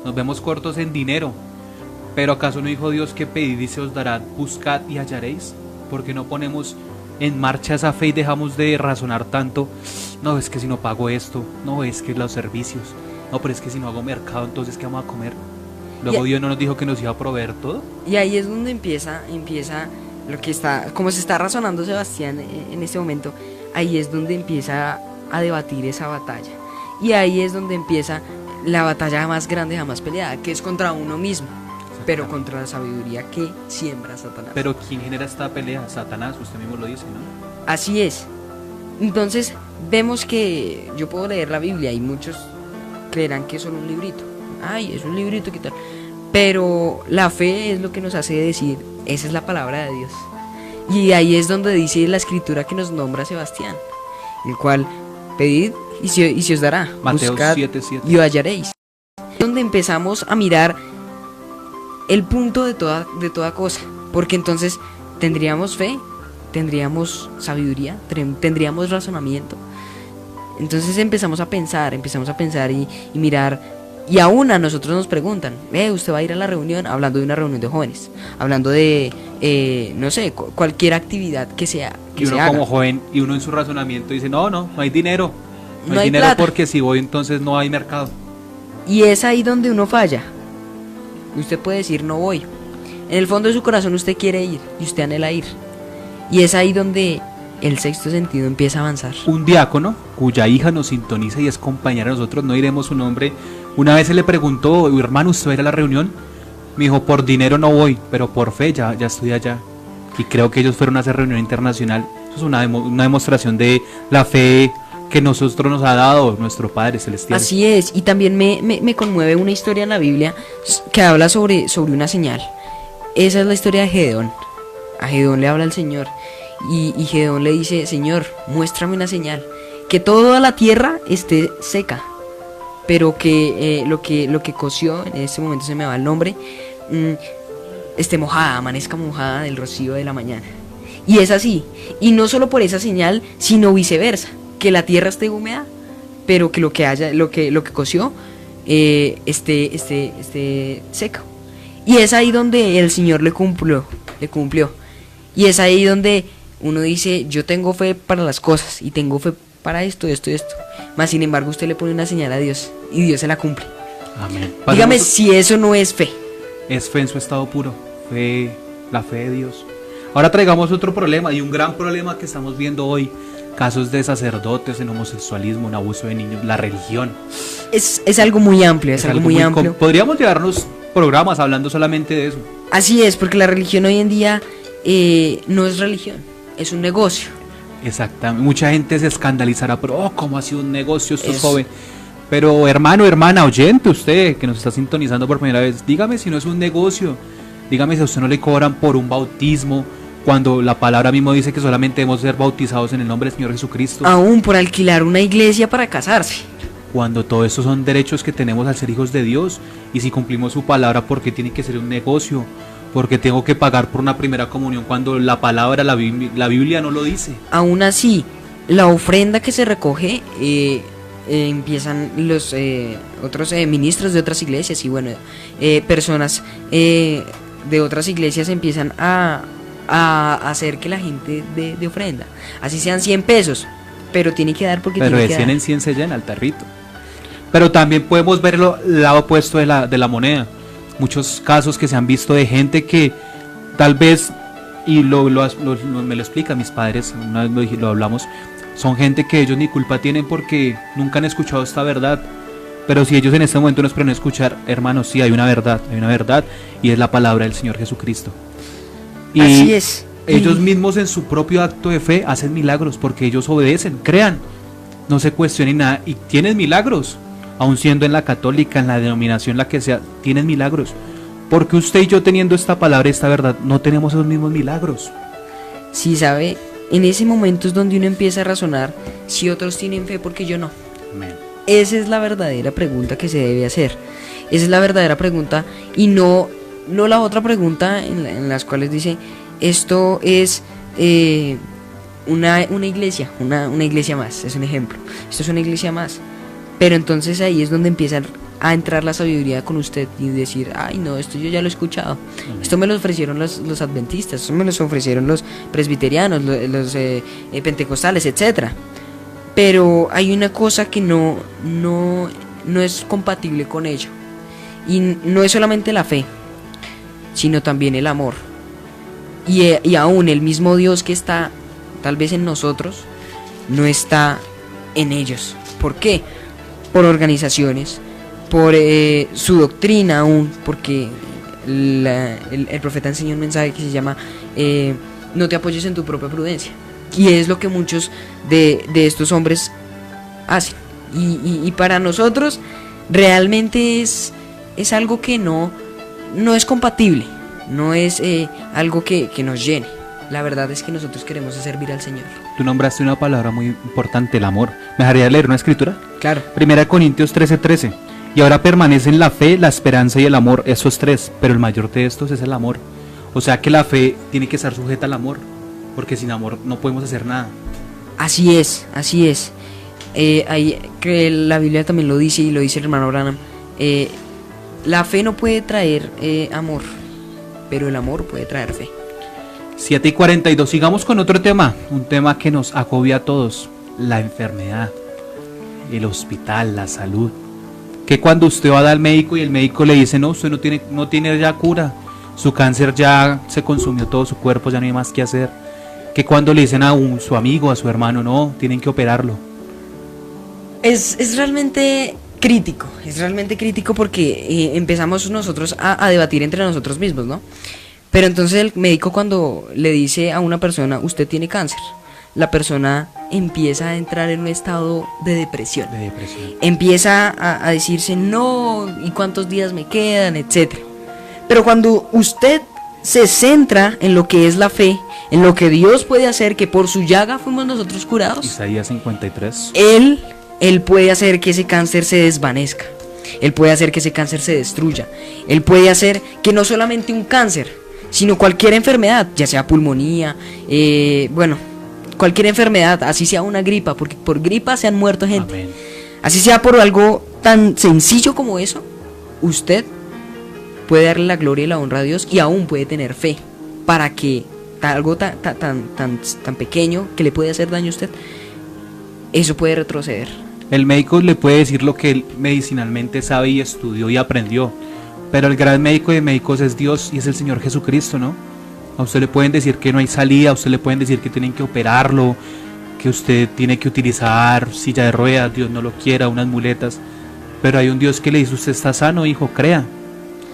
Nos vemos cortos en dinero. Pero ¿acaso no dijo Dios que pedid y se os dará, buscad y hallaréis? ¿Por qué no ponemos en marcha esa fe y dejamos de razonar tanto? No, es que si no pago esto, no, es que los servicios, no, pero es que si no hago mercado, entonces ¿qué vamos a comer? Luego Dios no nos dijo que nos iba a proveer todo. Y ahí es donde empieza lo que está, como se está razonando Sebastián en este momento, ahí es donde empieza a debatir esa batalla. Y ahí es donde empieza la batalla más grande jamás peleada, que es contra uno mismo, pero contra la sabiduría que siembra Satanás. Pero ¿quién genera esta pelea? Satanás, usted mismo lo dice, ¿no? Así es. Entonces vemos que yo puedo leer la Biblia y muchos creerán que es solo un librito. Ay, es un librito, ¿qué tal? Pero la fe es lo que nos hace decir, esa es la palabra de Dios. Y ahí es donde dice la escritura que nos nombra Sebastián, el cual pedid y se os dará. Mateo buscad 7:7. y hallaréis. Donde empezamos a mirar el punto de toda cosa, porque entonces tendríamos fe, tendríamos sabiduría, tendríamos razonamiento. Entonces empezamos a pensar y mirar. Y aún a nosotros nos preguntan, ¿usted va a ir a la reunión? Hablando de una reunión de jóvenes, hablando de, no sé, cualquier actividad que sea. Y uno como joven, y uno en su razonamiento dice, no hay dinero. No hay dinero plata. Porque si voy entonces no hay mercado. Y es ahí donde uno falla. Usted puede decir, no voy. En el fondo de su corazón usted quiere ir y usted anhela ir. Y es ahí donde el sexto sentido empieza a avanzar. Un diácono cuya hija nos sintoniza y es compañera de nosotros, no diremos su nombre. Una vez se le preguntó, hermano, ¿usted va a ir a la reunión? Me dijo, por dinero no voy, pero por fe ya estoy allá. Y creo que ellos fueron a hacer reunión internacional. Eso es una demostración de la fe que nosotros nos ha dado nuestro Padre Celestial. Así es, y también me conmueve una historia en la Biblia que habla sobre una señal. Esa es la historia de Gedeón. A Gedeón le habla el Señor y Gedeón le dice, Señor, muéstrame una señal, que toda la tierra esté seca, pero que lo que coció, en este momento se me va el nombre, esté mojada, amanezca mojada del rocío de la mañana. Y es así, y no solo por esa señal, sino viceversa, que la tierra esté húmeda, pero que lo que coció esté seco. Y es ahí donde el Señor le cumplió. Y es ahí donde uno dice, yo tengo fe para las cosas, y tengo fe para esto. Mas sin embargo usted le pone una señal a Dios, y Dios se la cumple. Amén. Dígame si eso no es fe. Es fe en su estado puro, la fe de Dios. Ahora traigamos otro problema, y un gran problema que estamos viendo hoy. Casos de sacerdotes en homosexualismo, en abuso de niños, la religión. Es algo muy amplio, es algo muy amplio. Podríamos llevarnos programas hablando solamente de eso. Así es, porque la religión hoy en día no es religión, es un negocio. Exactamente, mucha gente se escandalizará, pero ¿cómo ha sido un negocio? Esto es joven. Pero hermano, hermana, oyente, usted que nos está sintonizando por primera vez, dígame si no es un negocio. Dígame si a usted no le cobran por un bautismo, cuando la palabra mismo dice que solamente debemos ser bautizados en el nombre del Señor Jesucristo. Aún por alquilar una iglesia para casarse. Cuando todo eso son derechos que tenemos al ser hijos de Dios. Y si cumplimos su palabra, ¿por qué tiene que ser un negocio? Porque tengo que pagar por una primera comunión cuando la palabra, la Biblia no lo dice. Aún así, la ofrenda que se recoge, empiezan los otros ministros de otras iglesias y bueno, personas de otras iglesias empiezan a hacer que la gente de ofrenda, así sean 100 pesos, pero tiene que dar porque Pero tiene de que 100 dar. en 100 se llena el tarrito. Pero también podemos ver el lado opuesto de la moneda. Muchos casos que se han visto de gente que tal vez, y me lo explican mis padres, una vez lo hablamos, son gente que ellos ni culpa tienen porque nunca han escuchado esta verdad. Pero si ellos en este momento nos pueden escuchar, hermanos, sí hay una verdad, y es la palabra del Señor Jesucristo. Y Así es. ellos mismos en su propio acto de fe hacen milagros porque ellos obedecen, crean, no se cuestionen nada y tienen milagros, aun siendo en la católica, en la denominación, la que sea, tienen milagros. Porque usted y yo teniendo esta palabra, esta verdad, no tenemos esos mismos milagros. Sí, sabe, en ese momento es donde uno empieza a razonar si otros tienen fe porque yo no. Amén. Esa es la verdadera pregunta que se debe hacer. Esa es la verdadera pregunta y no la otra pregunta en las cuales dice esto es una iglesia, una iglesia más, es un ejemplo. Esto es una iglesia más. Pero entonces ahí es donde empieza a entrar la sabiduría con usted y decir, ay no, esto yo ya lo he escuchado. Esto me lo ofrecieron los adventistas, esto me lo ofrecieron los presbiterianos, los pentecostales, etcétera. Pero hay una cosa que no es compatible con ello. Y no es solamente la fe, sino también el amor. Y aún el mismo Dios que está tal vez en nosotros, no está en ellos. ¿Por qué? Por organizaciones, por su doctrina aún, porque el profeta enseñó un mensaje que se llama no te apoyes en tu propia prudencia. Y es lo que muchos de estos hombres hacen. Y para nosotros realmente es algo que no es compatible, no es algo que nos llene. La verdad es que nosotros queremos servir al Señor. Tú nombraste una palabra muy importante, el amor. ¿Me dejaría leer una escritura? Claro. 1 Corintios 13:13. Y ahora permanecen la fe, la esperanza y el amor, esos tres, pero el mayor de estos es el amor. O sea que la fe tiene que estar sujeta al amor, porque sin amor no podemos hacer nada. Así es, así es. Ahí, que la Biblia también lo dice y lo dice el hermano Branham. La fe no puede traer amor, pero el amor puede traer fe. 7:42. Sigamos con otro tema, un tema que nos agobia a todos, la enfermedad, el hospital, la salud. Que cuando usted va al médico y el médico le dice, no, usted no tiene ya cura, su cáncer ya se consumió todo su cuerpo, ya no hay más que hacer. Que cuando le dicen a su amigo, a su hermano, no, tienen que operarlo. Es realmente crítico porque empezamos nosotros a debatir entre nosotros mismos, ¿no? Pero entonces el médico cuando le dice a una persona, usted tiene cáncer, la persona empieza a entrar en un estado de depresión. Empieza a decirse, no, ¿y cuántos días me quedan? Etcétera. Pero cuando usted se centra en lo que es la fe, en lo que Dios puede hacer, que por su llaga fuimos nosotros curados. Isaías 53. Él puede hacer que ese cáncer se desvanezca. Él puede hacer que ese cáncer se destruya. Él puede hacer que no solamente un cáncer, sino cualquier enfermedad, ya sea pulmonía, cualquier enfermedad, así sea una gripa, porque por gripa se han muerto gente. Amén. Así sea por algo tan sencillo como eso, usted puede darle la gloria y la honra a Dios y aún puede tener fe para que algo tan pequeño que le puede hacer daño a usted, eso puede retroceder. El médico le puede decir lo que él medicinalmente sabe y estudió y aprendió, pero el gran médico de médicos es Dios y es el Señor Jesucristo, ¿no? A usted le pueden decir que no hay salida, a usted le pueden decir que tienen que operarlo, que usted tiene que utilizar silla de ruedas, Dios no lo quiera, unas muletas, pero hay un Dios que le dice, usted está sano, hijo, crea.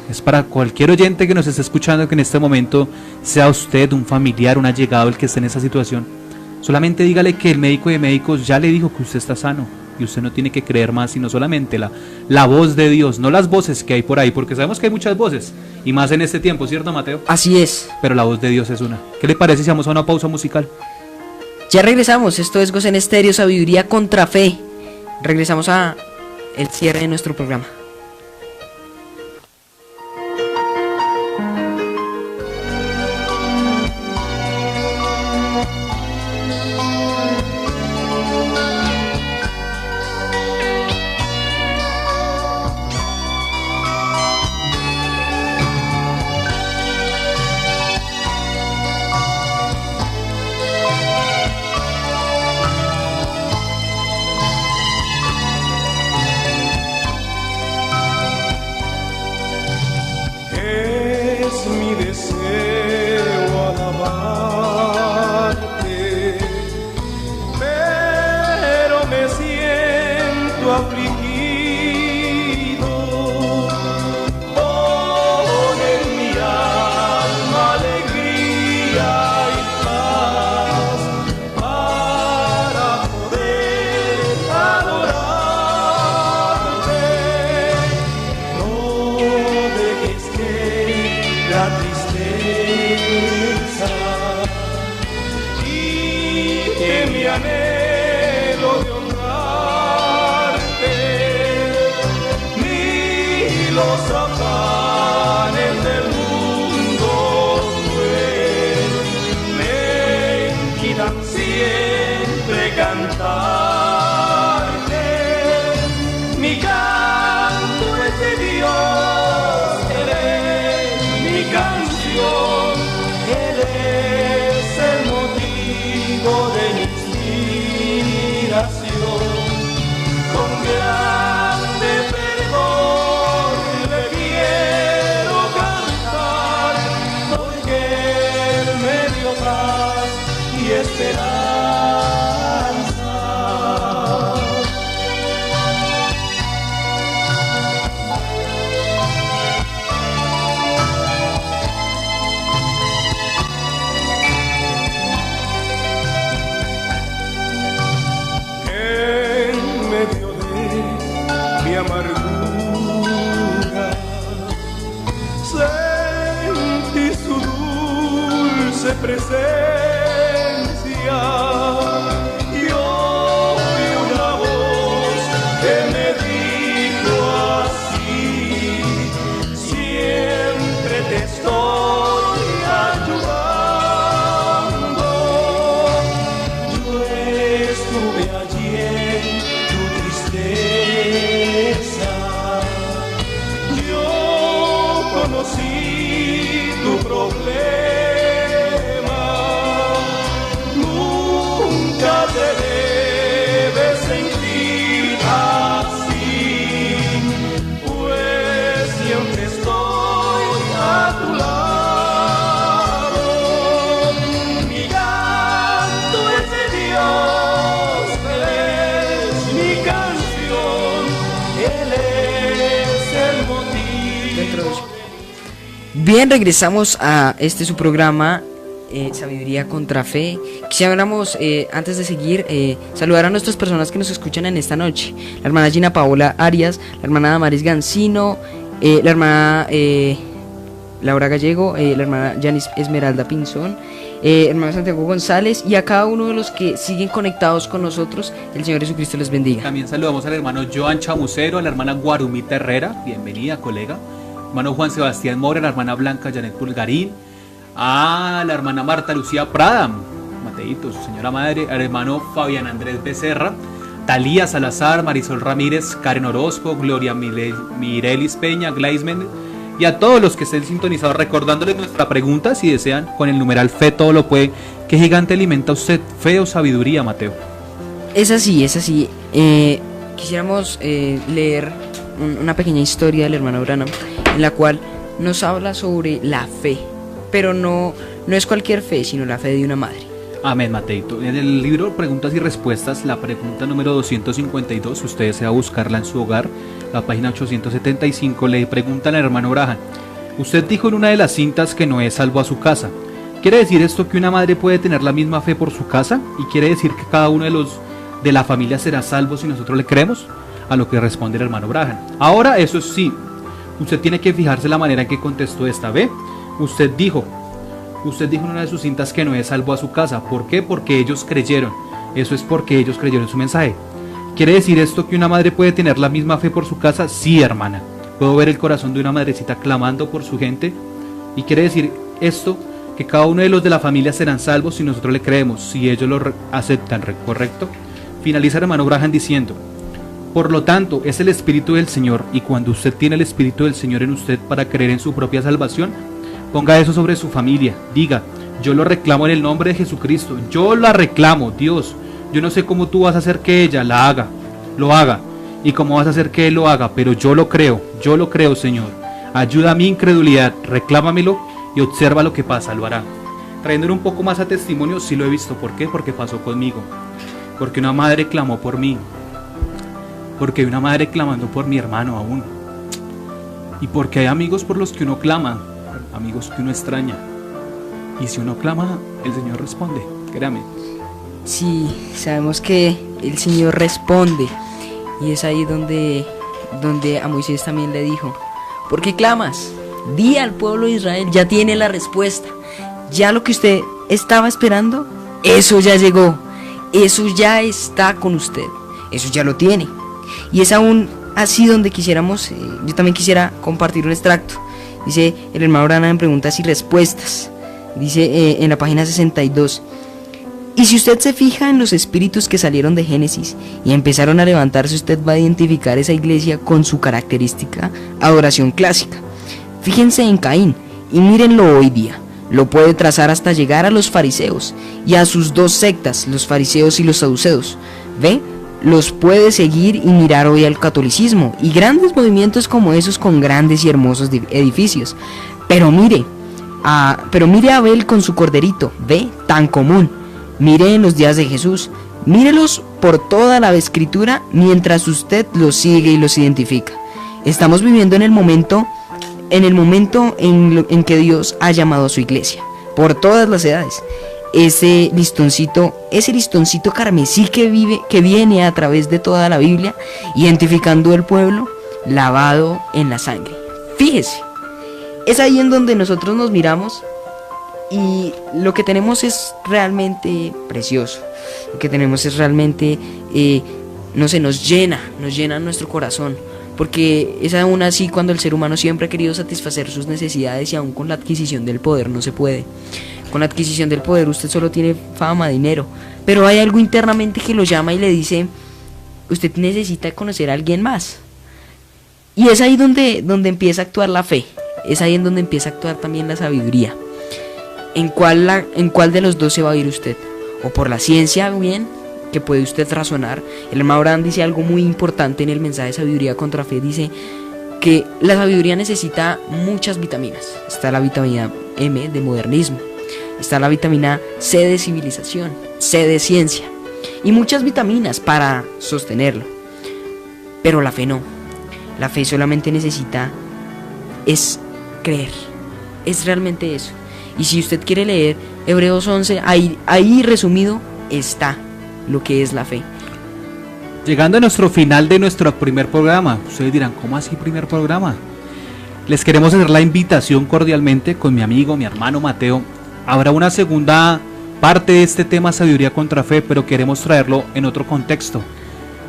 Es para cualquier oyente que nos esté escuchando, que en este momento sea usted, un familiar, un allegado, el que esté en esa situación. Solamente dígale que el médico de médicos ya le dijo que usted está sano y usted no tiene que creer más, sino solamente la voz de Dios, no las voces que hay por ahí, porque sabemos que hay muchas voces, y más en este tiempo, ¿cierto, Mateo? Así es. Pero la voz de Dios es una. ¿Qué le parece si vamos a una pausa musical? Ya regresamos, esto es Goza en Estéreo, sabiduría contra fe. Regresamos a el cierre de nuestro programa. es mi deseo alabarte, pero me siento afligido. Pon en mi alma alegría y paz para poder adorarte. No dejes que la tristeza quite mi anhelo de honrarte, ni los afanes del mundo cruel me impidan siempre cantarte. Mi canto es de Dios, Él es mi canción, Él es el motivo de mi inspiración. Con grande fervor le quiero cantar, porque Él me dio paz y esperanza. En medio de mi amargura sentí su dulce presencia y oí una voz que me dijo así: siempre te estoy ayudando. Yo estuve allí en tu tristeza, yo conocí tu problema. Nunca te debes sentir así, pues siempre estoy a tu lado. Mi canto es de Dios, Él es mi canción, Él es el motivo. Bien, regresamos a su programa, Sabiduría contra Fe. Quisiéramos, antes de seguir, saludar a nuestras personas que nos escuchan en esta noche: la hermana Gina Paola Arias, la hermana Damaris Gancino, la hermana Laura Gallego, la hermana Yanis Esmeralda Pinzón, hermano Santiago González, y a cada uno de los que siguen conectados con nosotros. El Señor Jesucristo les bendiga. También saludamos al hermano Joan Chamucero, a la hermana Guarumita Herrera, bienvenida, colega. Hermano Juan Sebastián Mora, la hermana Blanca Janet Pulgarín, a la hermana Marta Lucía Prada, Mateito, su señora madre, al hermano Fabián Andrés Becerra, Talía Salazar, Marisol Ramírez, Karen Orozco, Gloria Mirelis Peña, Gleisman, y a todos los que estén sintonizados, recordándoles nuestra pregunta: si desean, con el numeral fe todo lo puede. ¿Qué gigante alimenta usted, fe o sabiduría, Mateo? Es así, es así. Quisiéramos leer una pequeña historia del hermano Branham, en la cual nos habla sobre la fe, pero no es cualquier fe, sino la fe de una madre. Amén, Mateito. En el libro Preguntas y Respuestas, la pregunta número 252, si usted desea buscarla en su hogar, la página 875, le preguntan al hermano Braham: usted dijo en una de las cintas que Noé salvó a su casa. ¿Quiere decir esto que una madre puede tener la misma fe por su casa? ¿Y quiere decir que cada uno de la familia será salvo si nosotros le creemos? A lo que responde el hermano Braham: ahora, eso sí, usted tiene que fijarse la manera en que contestó esta. ¿Ve? Usted dijo en una de sus cintas que Noé salvó a su casa. ¿Por qué? Porque ellos creyeron. Eso es porque ellos creyeron en su mensaje. ¿Quiere decir esto que una madre puede tener la misma fe por su casa? Sí, hermana. Puedo ver el corazón de una madrecita clamando por su gente. ¿Y quiere decir esto que cada uno de los de la familia serán salvos si nosotros le creemos, si ellos lo aceptan? ¿Correcto? Finaliza el hermano Braham diciendo: por lo tanto, es el Espíritu del Señor, y cuando usted tiene el Espíritu del Señor en usted para creer en su propia salvación, ponga eso sobre su familia. Diga: yo lo reclamo en el nombre de Jesucristo. Yo la reclamo, Dios. Yo no sé cómo tú vas a hacer que ella lo haga, y cómo vas a hacer que él lo haga, pero yo lo creo, Señor. Ayuda a mi incredulidad, reclámamelo y observa lo que pasa, lo hará. Trayéndolo un poco más a testimonio, sí lo he visto. ¿Por qué? Porque pasó conmigo. Porque una madre clamó por mí. Porque hay una madre clamando por mi hermano aún. Y porque hay amigos por los que uno clama, amigos que uno extraña. Y si uno clama, el Señor responde, créame. Sí, sabemos que el Señor responde. Y es ahí donde a Moisés también le dijo: ¿por qué clamas? Di al pueblo de Israel, ya tiene la respuesta. Ya lo que usted estaba esperando, eso ya llegó. Eso ya está con usted. Eso ya lo tiene. Y es aún así donde quisiéramos, yo también quisiera compartir un extracto. Dice el hermano Branham en Preguntas y Respuestas. Dice en la página 62: y si usted se fija en los espíritus que salieron de Génesis y empezaron a levantarse, usted va a identificar esa iglesia con su característica adoración clásica. Fíjense en Caín y mírenlo hoy día. Lo puede trazar hasta llegar a los fariseos y a sus dos sectas, los fariseos y los saduceos. ¿Ve? Los puede seguir y mirar hoy al catolicismo y grandes movimientos como esos con grandes y hermosos edificios. Pero mire a Abel con su corderito, ¿ve? Tan común. Mire en los días de Jesús, mírelos por toda la escritura mientras usted los sigue y los identifica. Estamos viviendo en el momento en que Dios ha llamado a su iglesia, por todas las edades. Ese listoncito carmesí que viene a través de toda la Biblia, identificando el pueblo lavado en la sangre. Fíjese, es ahí en donde nosotros nos miramos. Y lo que tenemos es realmente precioso. Lo que tenemos es realmente, nos llena nuestro corazón. Porque es aún así cuando el ser humano siempre ha querido satisfacer sus necesidades y aún con la adquisición del poder no se puede. Con la adquisición del poder usted solo tiene fama, dinero. Pero hay algo internamente que lo llama y le dice: usted necesita conocer a alguien más. Y es ahí donde empieza a actuar la fe. Es ahí en donde empieza a actuar también la sabiduría. ¿En cuál de los dos se va a ir usted? O por la ciencia, bien, que puede usted razonar. El hermano Branham dice algo muy importante en el mensaje de Sabiduría contra Fe. Dice que la sabiduría necesita muchas vitaminas. Está la vitamina M de modernismo, está la vitamina C de civilización, C de ciencia, y muchas vitaminas para sostenerlo. Pero la fe no. La fe solamente necesita es creer. Es realmente eso. Y si usted quiere leer Hebreos 11, ahí resumido está lo que es la fe. Llegando a nuestro final de nuestro primer programa, ustedes dirán: ¿cómo así primer programa? Les queremos hacer la invitación cordialmente con mi amigo, mi hermano Mateo. Habrá una segunda parte de este tema Sabiduría contra Fe, pero queremos traerlo en otro contexto.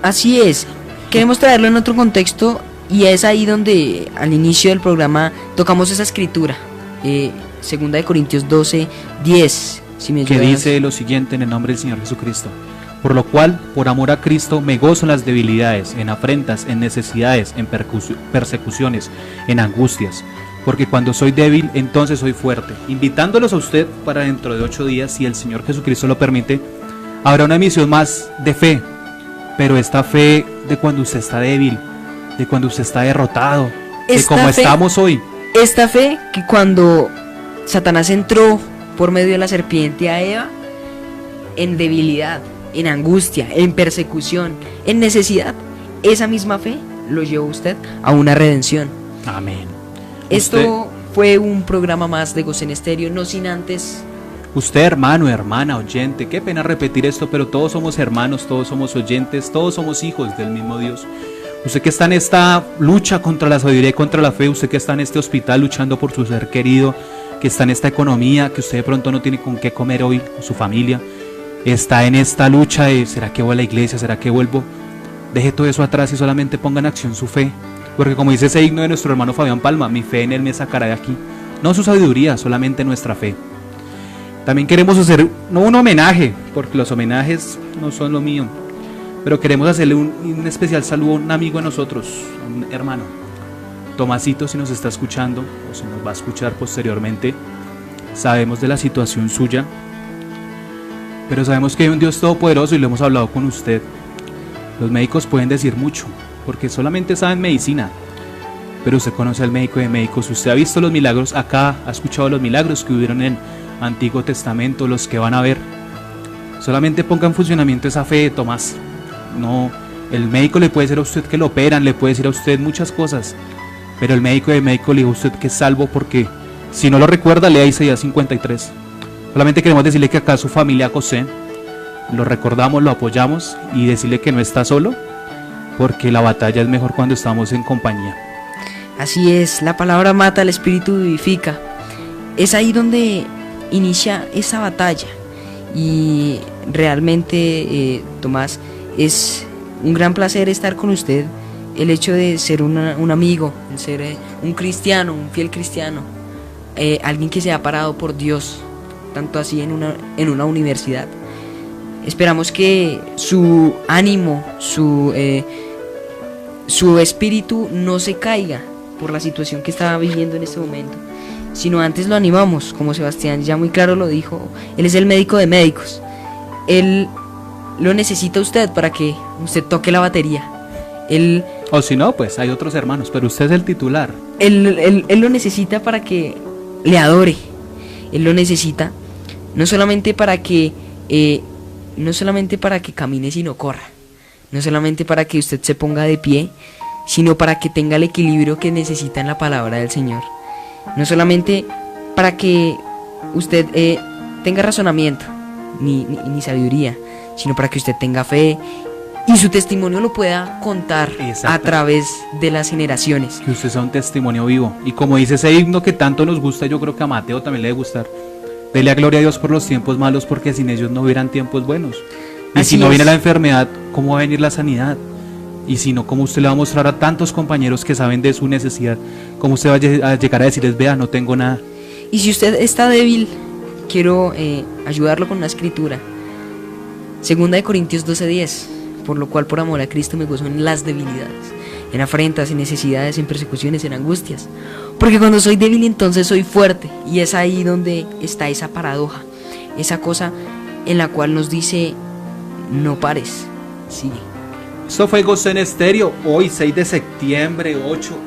Así es, queremos traerlo en otro contexto, y es ahí donde al inicio del programa tocamos esa escritura. Segunda de Corintios 12, 10, si me ayudas. Que dice lo siguiente en el nombre del Señor Jesucristo: por lo cual, por amor a Cristo, me gozo en las debilidades, en afrentas, en necesidades, en persecuciones, en angustias, porque cuando soy débil, entonces soy fuerte. Invitándolos a usted para dentro de 8 días, si el Señor Jesucristo lo permite, habrá una emisión más de fe, pero esta fe de cuando usted está débil, de cuando usted está derrotado, de como estamos hoy. Esta fe que cuando Satanás entró por medio de la serpiente a Eva, en debilidad, en angustia, en persecución, en necesidad, esa misma fe lo llevó usted a una redención. Amén. Esto fue un programa más de Gozen Estéreo, no sin antes... Usted, hermano, hermana, oyente, qué pena repetir esto, pero todos somos hermanos, todos somos oyentes, todos somos hijos del mismo Dios. Usted que está en esta lucha contra la sabiduría y contra la fe, usted que está en este hospital luchando por su ser querido, que está en esta economía, que usted de pronto no tiene con qué comer hoy, con su familia, está en esta lucha de ¿será que voy a la iglesia? ¿Será que vuelvo? Deje todo eso atrás y solamente ponga en acción su fe, porque como dice ese himno de nuestro hermano Fabián Palma: mi fe en él me sacará de aquí. No su sabiduría, solamente nuestra fe. También queremos hacer, no un homenaje, porque los homenajes no son lo mío, pero queremos hacerle un especial saludo a un amigo de nosotros, un hermano, Tomasito, si nos está escuchando o si nos va a escuchar posteriormente. Sabemos de la situación suya, pero sabemos que hay un Dios todopoderoso y lo hemos hablado con usted. Los médicos pueden decir mucho, porque solamente saben medicina, pero usted conoce al médico de médicos. Usted ha visto los milagros acá, ha escuchado los milagros que hubieron en Antiguo Testamento, los que van a ver. Solamente ponga en funcionamiento esa fe de Tomás. No, el médico le puede decir a usted que lo operan, le puede decir a usted muchas cosas, pero el médico de médicos le dijo a usted que es salvo, porque si no lo recuerda, lea Isaías 53. Solamente queremos decirle que acá su familia José, lo recordamos, lo apoyamos, y decirle que no está solo, porque la batalla es mejor cuando estamos en compañía. Así es, la palabra mata, el espíritu vivifica. Es ahí donde inicia esa batalla. Y realmente, Tomás, es un gran placer estar con usted. El hecho de ser un amigo, el ser un cristiano, un fiel cristiano, alguien que se ha parado por Dios, tanto así en una universidad. Esperamos que su ánimo, su espíritu no se caiga por la situación que está viviendo en este momento, sino antes lo animamos, como Sebastián ya muy claro lo dijo. Él es el médico de médicos. Él lo necesita usted para que usted toque la batería. O si no, pues hay otros hermanos, pero usted es el titular. Él lo necesita para que le adore. Él lo necesita no solamente para que camine, sino corra. No solamente para que usted se ponga de pie, sino para que tenga el equilibrio que necesita en la palabra del Señor. No solamente para que usted tenga razonamiento ni sabiduría, sino para que usted tenga fe y su testimonio lo pueda contar a través de las generaciones. Que usted sea un testimonio vivo. Y como dice ese himno que tanto nos gusta, yo creo que a Mateo también le debe gustar: dele a gloria a Dios por los tiempos malos, porque sin ellos no hubieran tiempos buenos. Y si no viene la enfermedad, ¿cómo va a venir la sanidad? Y si no, ¿cómo usted le va a mostrar a tantos compañeros que saben de su necesidad? ¿Cómo usted va a llegar a decirles, vea, no tengo nada? Y si usted está débil, quiero ayudarlo con una escritura. 2 Corintios 12:10. Por lo cual, por amor a Cristo, me gozo en las debilidades, en afrentas, en necesidades, en persecuciones, en angustias. Porque cuando soy débil, entonces soy fuerte. Y es ahí donde está esa paradoja, esa cosa en la cual nos dice: no pares, sigue. Esto fue Gozo en Estéreo, hoy 6 de septiembre,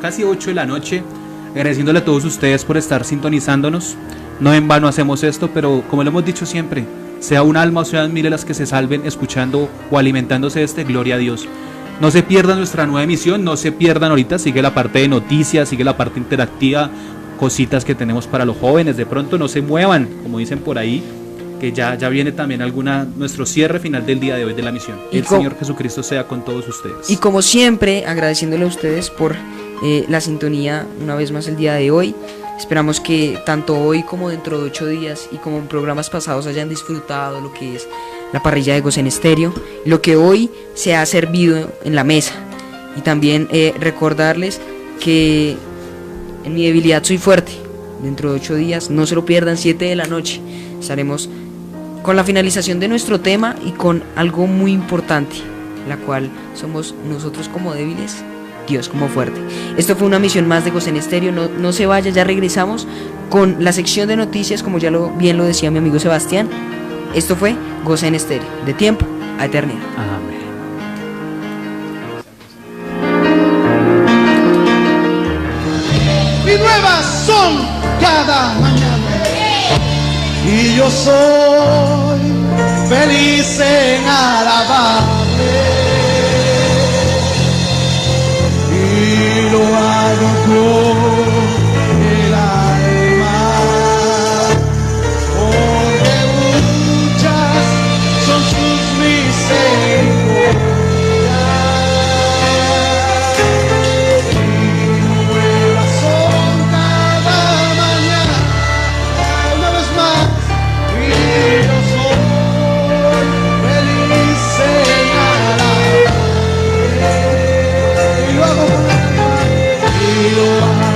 casi 8 de la noche. Agradeciéndole a todos ustedes por estar sintonizándonos. No en vano hacemos esto, pero como lo hemos dicho siempre, sea un alma o sean miles las que se salven escuchando o alimentándose de este, gloria a Dios. No se pierdan nuestra nueva emisión, no se pierdan ahorita, sigue la parte de noticias, sigue la parte interactiva, cositas que tenemos para los jóvenes. De pronto no se muevan, como dicen por ahí, que ya viene también nuestro cierre final del día de hoy de la misión. El Señor Jesucristo sea con todos ustedes. Y como siempre, agradeciéndole a ustedes por la sintonía una vez más el día de hoy. Esperamos que tanto hoy como dentro de 8 días y como en programas pasados hayan disfrutado lo que es la parrilla de Gozo en Estéreo, lo que hoy se ha servido en la mesa. Y también recordarles que en mi debilidad soy fuerte. Dentro de 8 días, no se lo pierdan, 7 de la noche. Estaremos con la finalización de nuestro tema y con algo muy importante, la cual somos nosotros como débiles, Dios como fuerte. Esto fue una misión más de Gozo en Estéreo. No se vaya, ya regresamos con la sección de noticias, como ya bien lo decía mi amigo Sebastián. Esto fue Gozo en Estéreo, de tiempo a eternidad. Amén. Y nuevas son cada mañana. Y yo soy feliz en alabarle. Y lo hago con el alma. Porque muchas son sus misericordias. Y nuevas son cada mañana. Una vez más. Y yo soy feliz en alabarle. Y lo hago con el alma. Y lo hago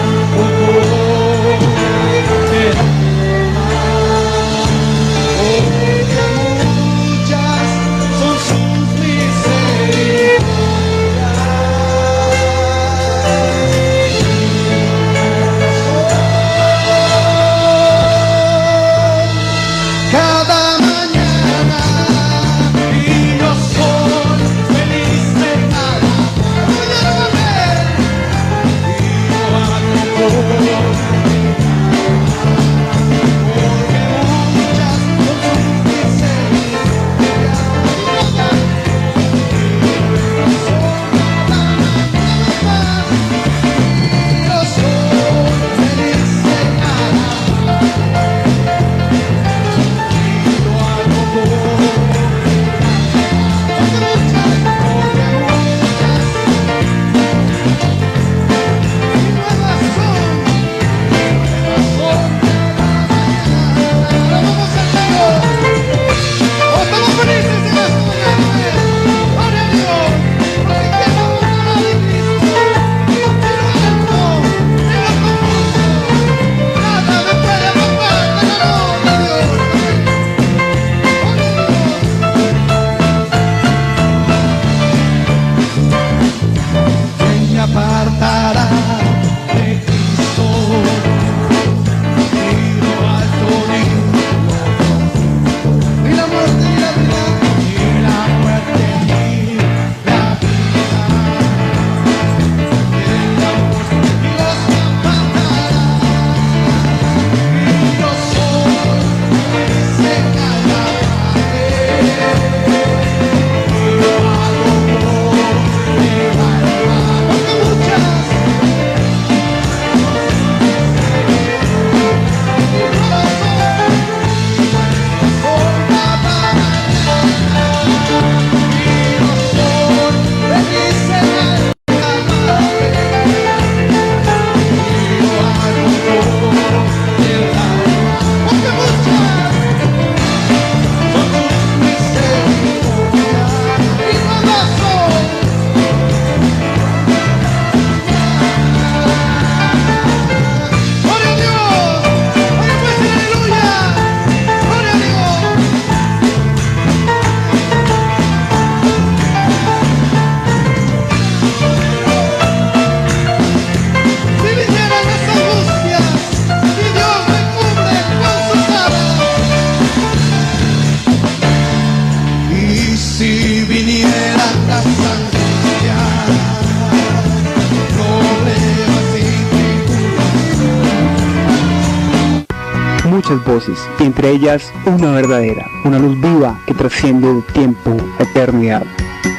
muchas voces, y entre ellas una verdadera, una luz viva que trasciende de tiempo a eternidad.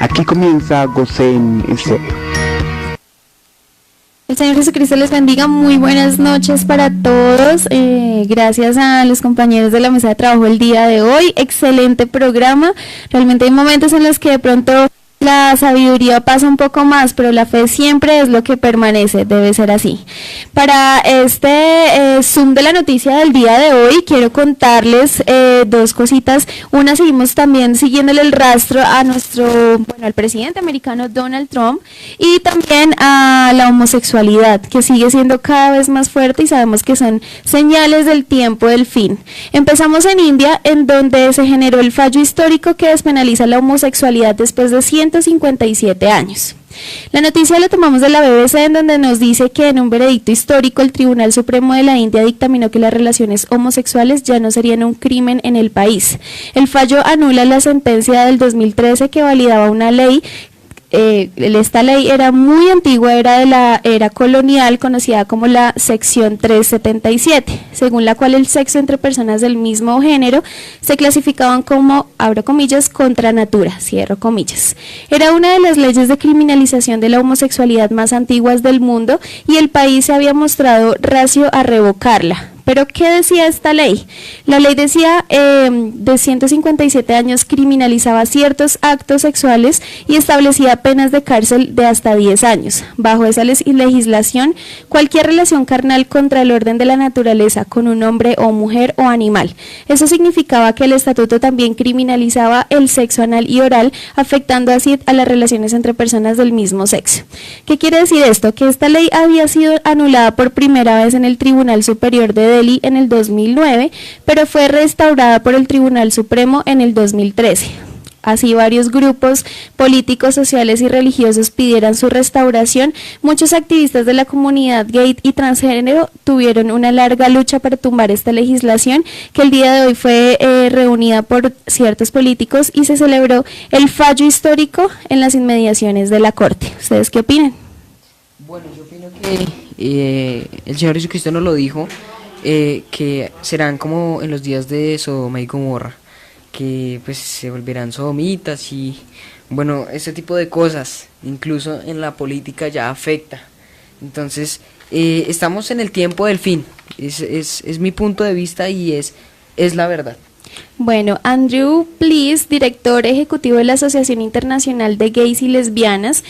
Aquí comienza Gosen en serio. El Señor Jesucristo les bendiga, muy buenas noches para todos, gracias a los compañeros de la mesa de trabajo el día de hoy, excelente programa, realmente hay momentos en los que de pronto la sabiduría pasa un poco más, pero la fe siempre es lo que permanece, debe ser así. Para este Zoom de la noticia del día de hoy, quiero contarles dos cositas. Una, seguimos también siguiéndole el rastro a al presidente americano Donald Trump, y también a la homosexualidad, que sigue siendo cada vez más fuerte y sabemos que son señales del tiempo del fin. Empezamos en India, en donde se generó el fallo histórico que despenaliza la homosexualidad después de 157 años. La noticia la tomamos de la BBC, en donde nos dice que en un veredicto histórico el Tribunal Supremo de la India dictaminó que las relaciones homosexuales ya no serían un crimen en el país. El fallo anula la sentencia del 2013 que validaba una ley. Esta ley era muy antigua, era de la era colonial, conocida como la sección 377, según la cual el sexo entre personas del mismo género se clasificaban como, abro comillas, contra natura, cierro comillas. Era una de las leyes de criminalización de la homosexualidad más antiguas del mundo, y el país se había mostrado reacio a revocarla. ¿Pero qué decía esta ley? La ley decía de 157 años criminalizaba ciertos actos sexuales y establecía penas de cárcel de hasta 10 años. Bajo esa legislación, cualquier relación carnal contra el orden de la naturaleza con un hombre o mujer o animal. Eso significaba que el estatuto también criminalizaba el sexo anal y oral, afectando así a las relaciones entre personas del mismo sexo. ¿Qué quiere decir esto? Que esta ley había sido anulada por primera vez en el Tribunal Superior de Delhi en el 2009, pero fue restaurada por el Tribunal Supremo en el 2013. Así varios grupos políticos, sociales y religiosos pidieran su restauración. Muchos activistas de la comunidad gay y transgénero tuvieron una larga lucha para tumbar esta legislación, que el día de hoy fue reunida por ciertos políticos y se celebró el fallo histórico en las inmediaciones de la Corte. ¿Ustedes qué opinan? Bueno, yo opino que el Señor Jesucristo nos lo dijo, que serán como en los días de Sodoma y Gomorra, que pues se volverán sodomitas y bueno, ese tipo de cosas, incluso en la política ya afecta. Entonces, estamos en el tiempo del fin, es mi punto de vista y es la verdad. Bueno, Andrew Please, director ejecutivo de la Asociación Internacional de Gays y Lesbianas,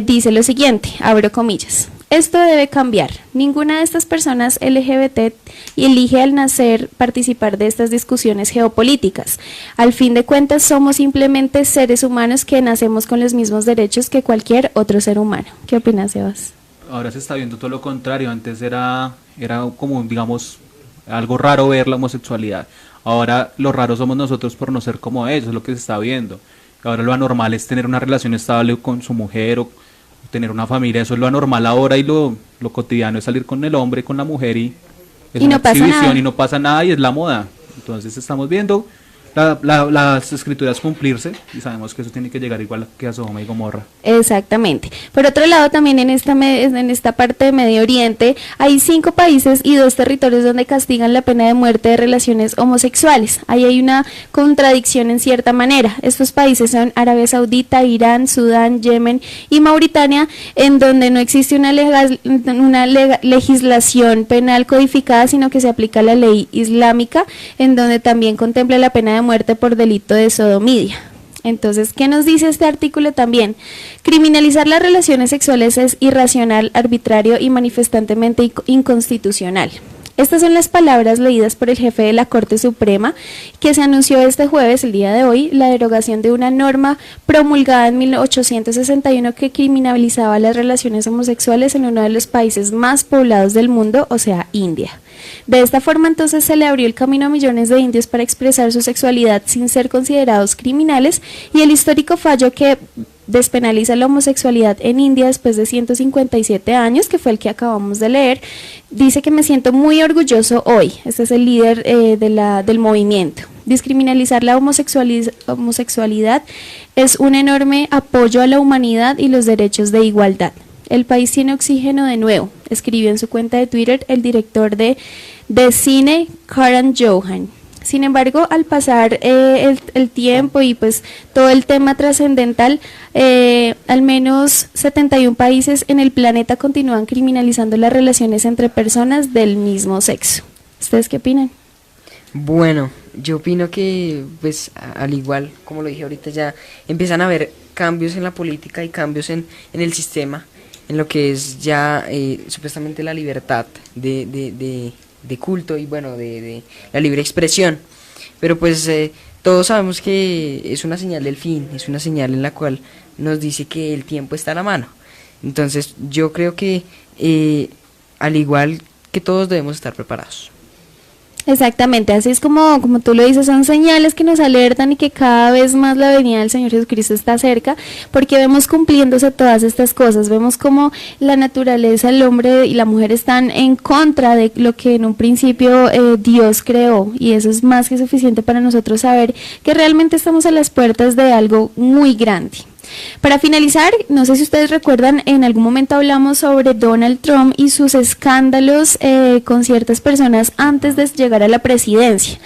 dice lo siguiente, abro comillas: esto debe cambiar. Ninguna de estas personas LGBT elige al nacer participar de estas discusiones geopolíticas. Al fin de cuentas, somos simplemente seres humanos que nacemos con los mismos derechos que cualquier otro ser humano. ¿Qué opinas, Sebas? Ahora se está viendo todo lo contrario. Antes era como, digamos, algo raro ver la homosexualidad. Ahora lo raro somos nosotros por no ser como ellos, es lo que se está viendo. Ahora lo anormal es tener una relación estable con su mujer o tener una familia, eso es lo anormal ahora, y lo cotidiano es salir con el hombre, con la mujer, y es una exhibición y no pasa nada, y es la moda. Entonces estamos viendo las escrituras cumplirse, y sabemos que eso tiene que llegar igual que a Sodoma y Gomorra. Exactamente. Por otro lado, también en esta parte de Medio Oriente hay 5 países y 2 territorios donde castigan la pena de muerte de relaciones homosexuales. Ahí hay una contradicción en cierta manera. Estos países son Arabia Saudita, Irán, Sudán, Yemen y Mauritania, en donde no existe una legislación penal codificada, sino que se aplica la ley islámica, en donde también contempla la pena de muerte por delito de sodomía. Entonces, ¿qué nos dice este artículo también? Criminalizar las relaciones sexuales es irracional, arbitrario y manifestantemente inconstitucional. Estas son las palabras leídas por el jefe de la Corte Suprema, que se anunció este jueves, el día de hoy, la derogación de una norma promulgada en 1861 que criminalizaba las relaciones homosexuales en uno de los países más poblados del mundo, o sea, India. De esta forma, entonces, se le abrió el camino a millones de indios para expresar su sexualidad sin ser considerados criminales, y el histórico fallo que despenaliza la homosexualidad en India después de 157 años, que fue el que acabamos de leer, dice que me siento muy orgulloso hoy. Este es el líder del movimiento. Descriminalizar la homosexualidad es un enorme apoyo a la humanidad y los derechos de igualdad. el país tiene oxígeno de nuevo, escribió en su cuenta de Twitter el director de cine Karan Johan. Sin embargo, al pasar el tiempo y pues todo el tema trascendental, al menos 71 países en el planeta continúan criminalizando las relaciones entre personas del mismo sexo. ¿Ustedes qué opinan? Bueno, yo opino que, pues, al igual, como lo dije ahorita, ya empiezan a haber cambios en la política y cambios en el sistema, en lo que es ya supuestamente la libertad de culto y, bueno, de la libre expresión. Pero pues todos sabemos que es una señal del fin, es una señal en la cual nos dice que el tiempo está a la mano. Entonces yo creo que al igual que todos debemos estar preparados. Exactamente, así es como tú lo dices, son señales que nos alertan y que cada vez más la venida del Señor Jesucristo está cerca, porque vemos cumpliéndose todas estas cosas, vemos como la naturaleza, el hombre y la mujer están en contra de lo que en un principio Dios creó, y eso es más que suficiente para nosotros saber que realmente estamos a las puertas de algo muy grande. Para finalizar, no sé si ustedes recuerdan, en algún momento hablamos sobre Donald Trump y sus escándalos con ciertas personas antes de llegar a la presidencia.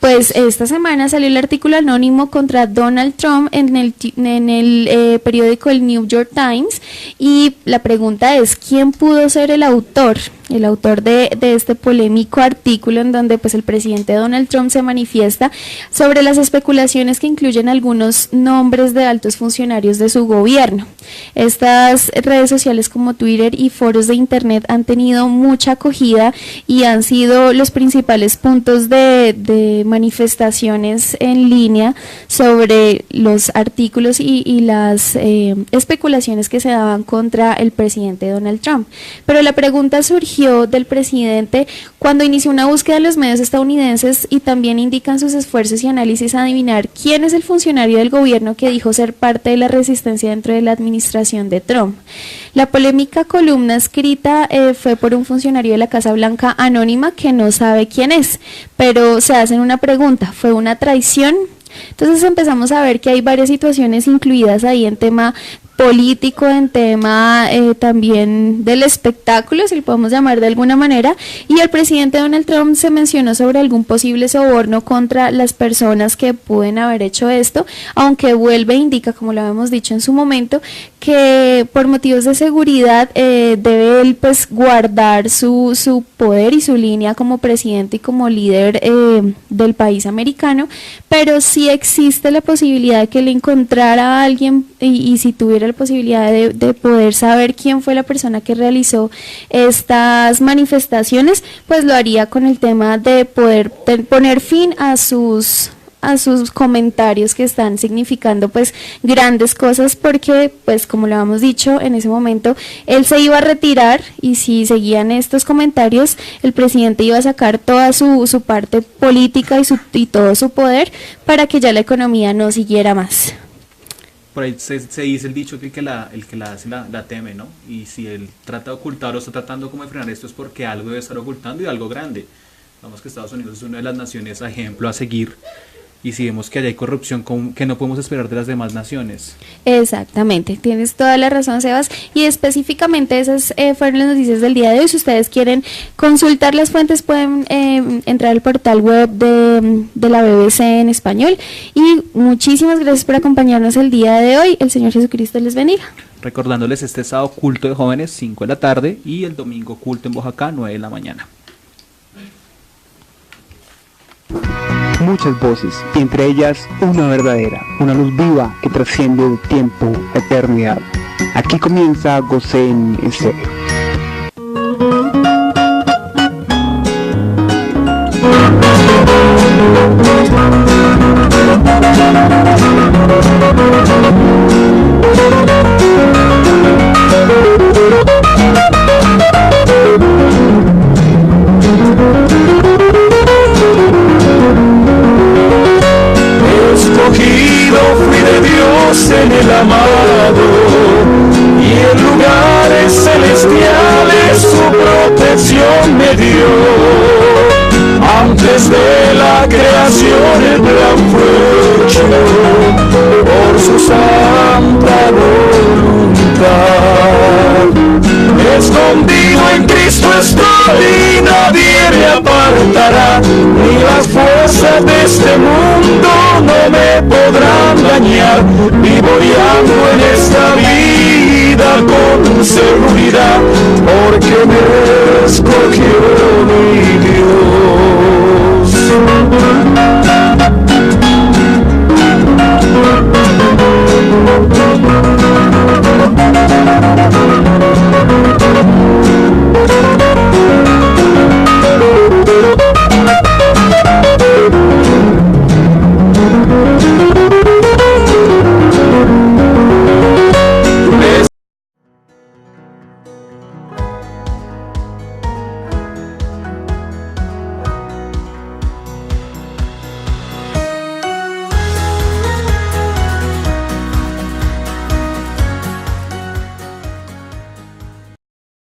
Pues esta semana salió el artículo anónimo contra Donald Trump en el periódico el New York Times, y la pregunta es, ¿quién pudo ser el autor? El autor de este polémico artículo en donde pues el presidente Donald Trump se manifiesta sobre las especulaciones que incluyen algunos nombres de altos funcionarios de su gobierno. Estas redes sociales como Twitter y foros de internet han tenido mucha acogida y han sido los principales puntos de manifestaciones en línea sobre los artículos y las especulaciones que se daban contra el presidente Donald Trump. Pero la pregunta surgió del presidente cuando inició una búsqueda en los medios estadounidenses, y también indican sus esfuerzos y análisis a adivinar quién es el funcionario del gobierno que dijo ser parte de la resistencia dentro de la administración de Trump. La polémica columna escrita fue por un funcionario de la Casa Blanca anónima que no sabe quién es, pero se hacen una pregunta: ¿fue una traición? Entonces empezamos a ver que hay varias situaciones incluidas ahí en tema político, en tema también del espectáculo, si lo podemos llamar de alguna manera, y el presidente Donald Trump se mencionó sobre algún posible soborno contra las personas que pueden haber hecho esto, aunque vuelve e indica, como lo habíamos dicho en su momento, que por motivos de seguridad debe él pues guardar su poder y su línea como presidente y como líder del país americano, pero sí existe la posibilidad de que le encontrara a alguien y si tuviera la posibilidad de poder saber quién fue la persona que realizó estas manifestaciones, pues lo haría con el tema de poder poner fin a sus comentarios que están significando pues grandes cosas, porque pues como lo habíamos dicho en ese momento, él se iba a retirar, y si seguían estos comentarios el presidente iba a sacar toda su parte política y todo su poder para que ya la economía no siguiera más. Por ahí se dice el dicho que el que la hace la teme, ¿no? Y si él trata de ocultar o está tratando como de frenar esto, es porque algo debe estar ocultando, y algo grande. Vamos que Estados Unidos es una de las naciones a ejemplo a seguir, y si vemos que allá hay corrupción, que no podemos esperar de las demás naciones. Exactamente, tienes toda la razón, Sebas, y específicamente esas fueron las noticias del día de hoy. Si ustedes quieren consultar las fuentes, pueden entrar al portal web de la BBC en español, y muchísimas gracias por acompañarnos el día de hoy. El Señor Jesucristo les bendiga. Recordándoles este sábado culto de jóvenes 5 de la tarde, y el domingo culto en Oaxaca 9 de la mañana. Muchas voces, y entre ellas una verdadera, una luz viva que trasciende el tiempo, la eternidad. Aquí comienza Gosen Estéreo. Escogido fui de Dios en el amado, y en lugares celestiales su protección me dio. Antes de la creación el plan fue hecho por su santa voluntad. Escondido en Cristo estoy y nadie me apartará, ni las fuerzas de este mundo no me podrán dañar. Vivo y ando en esta vida con seguridad, porque me escogió mi Dios.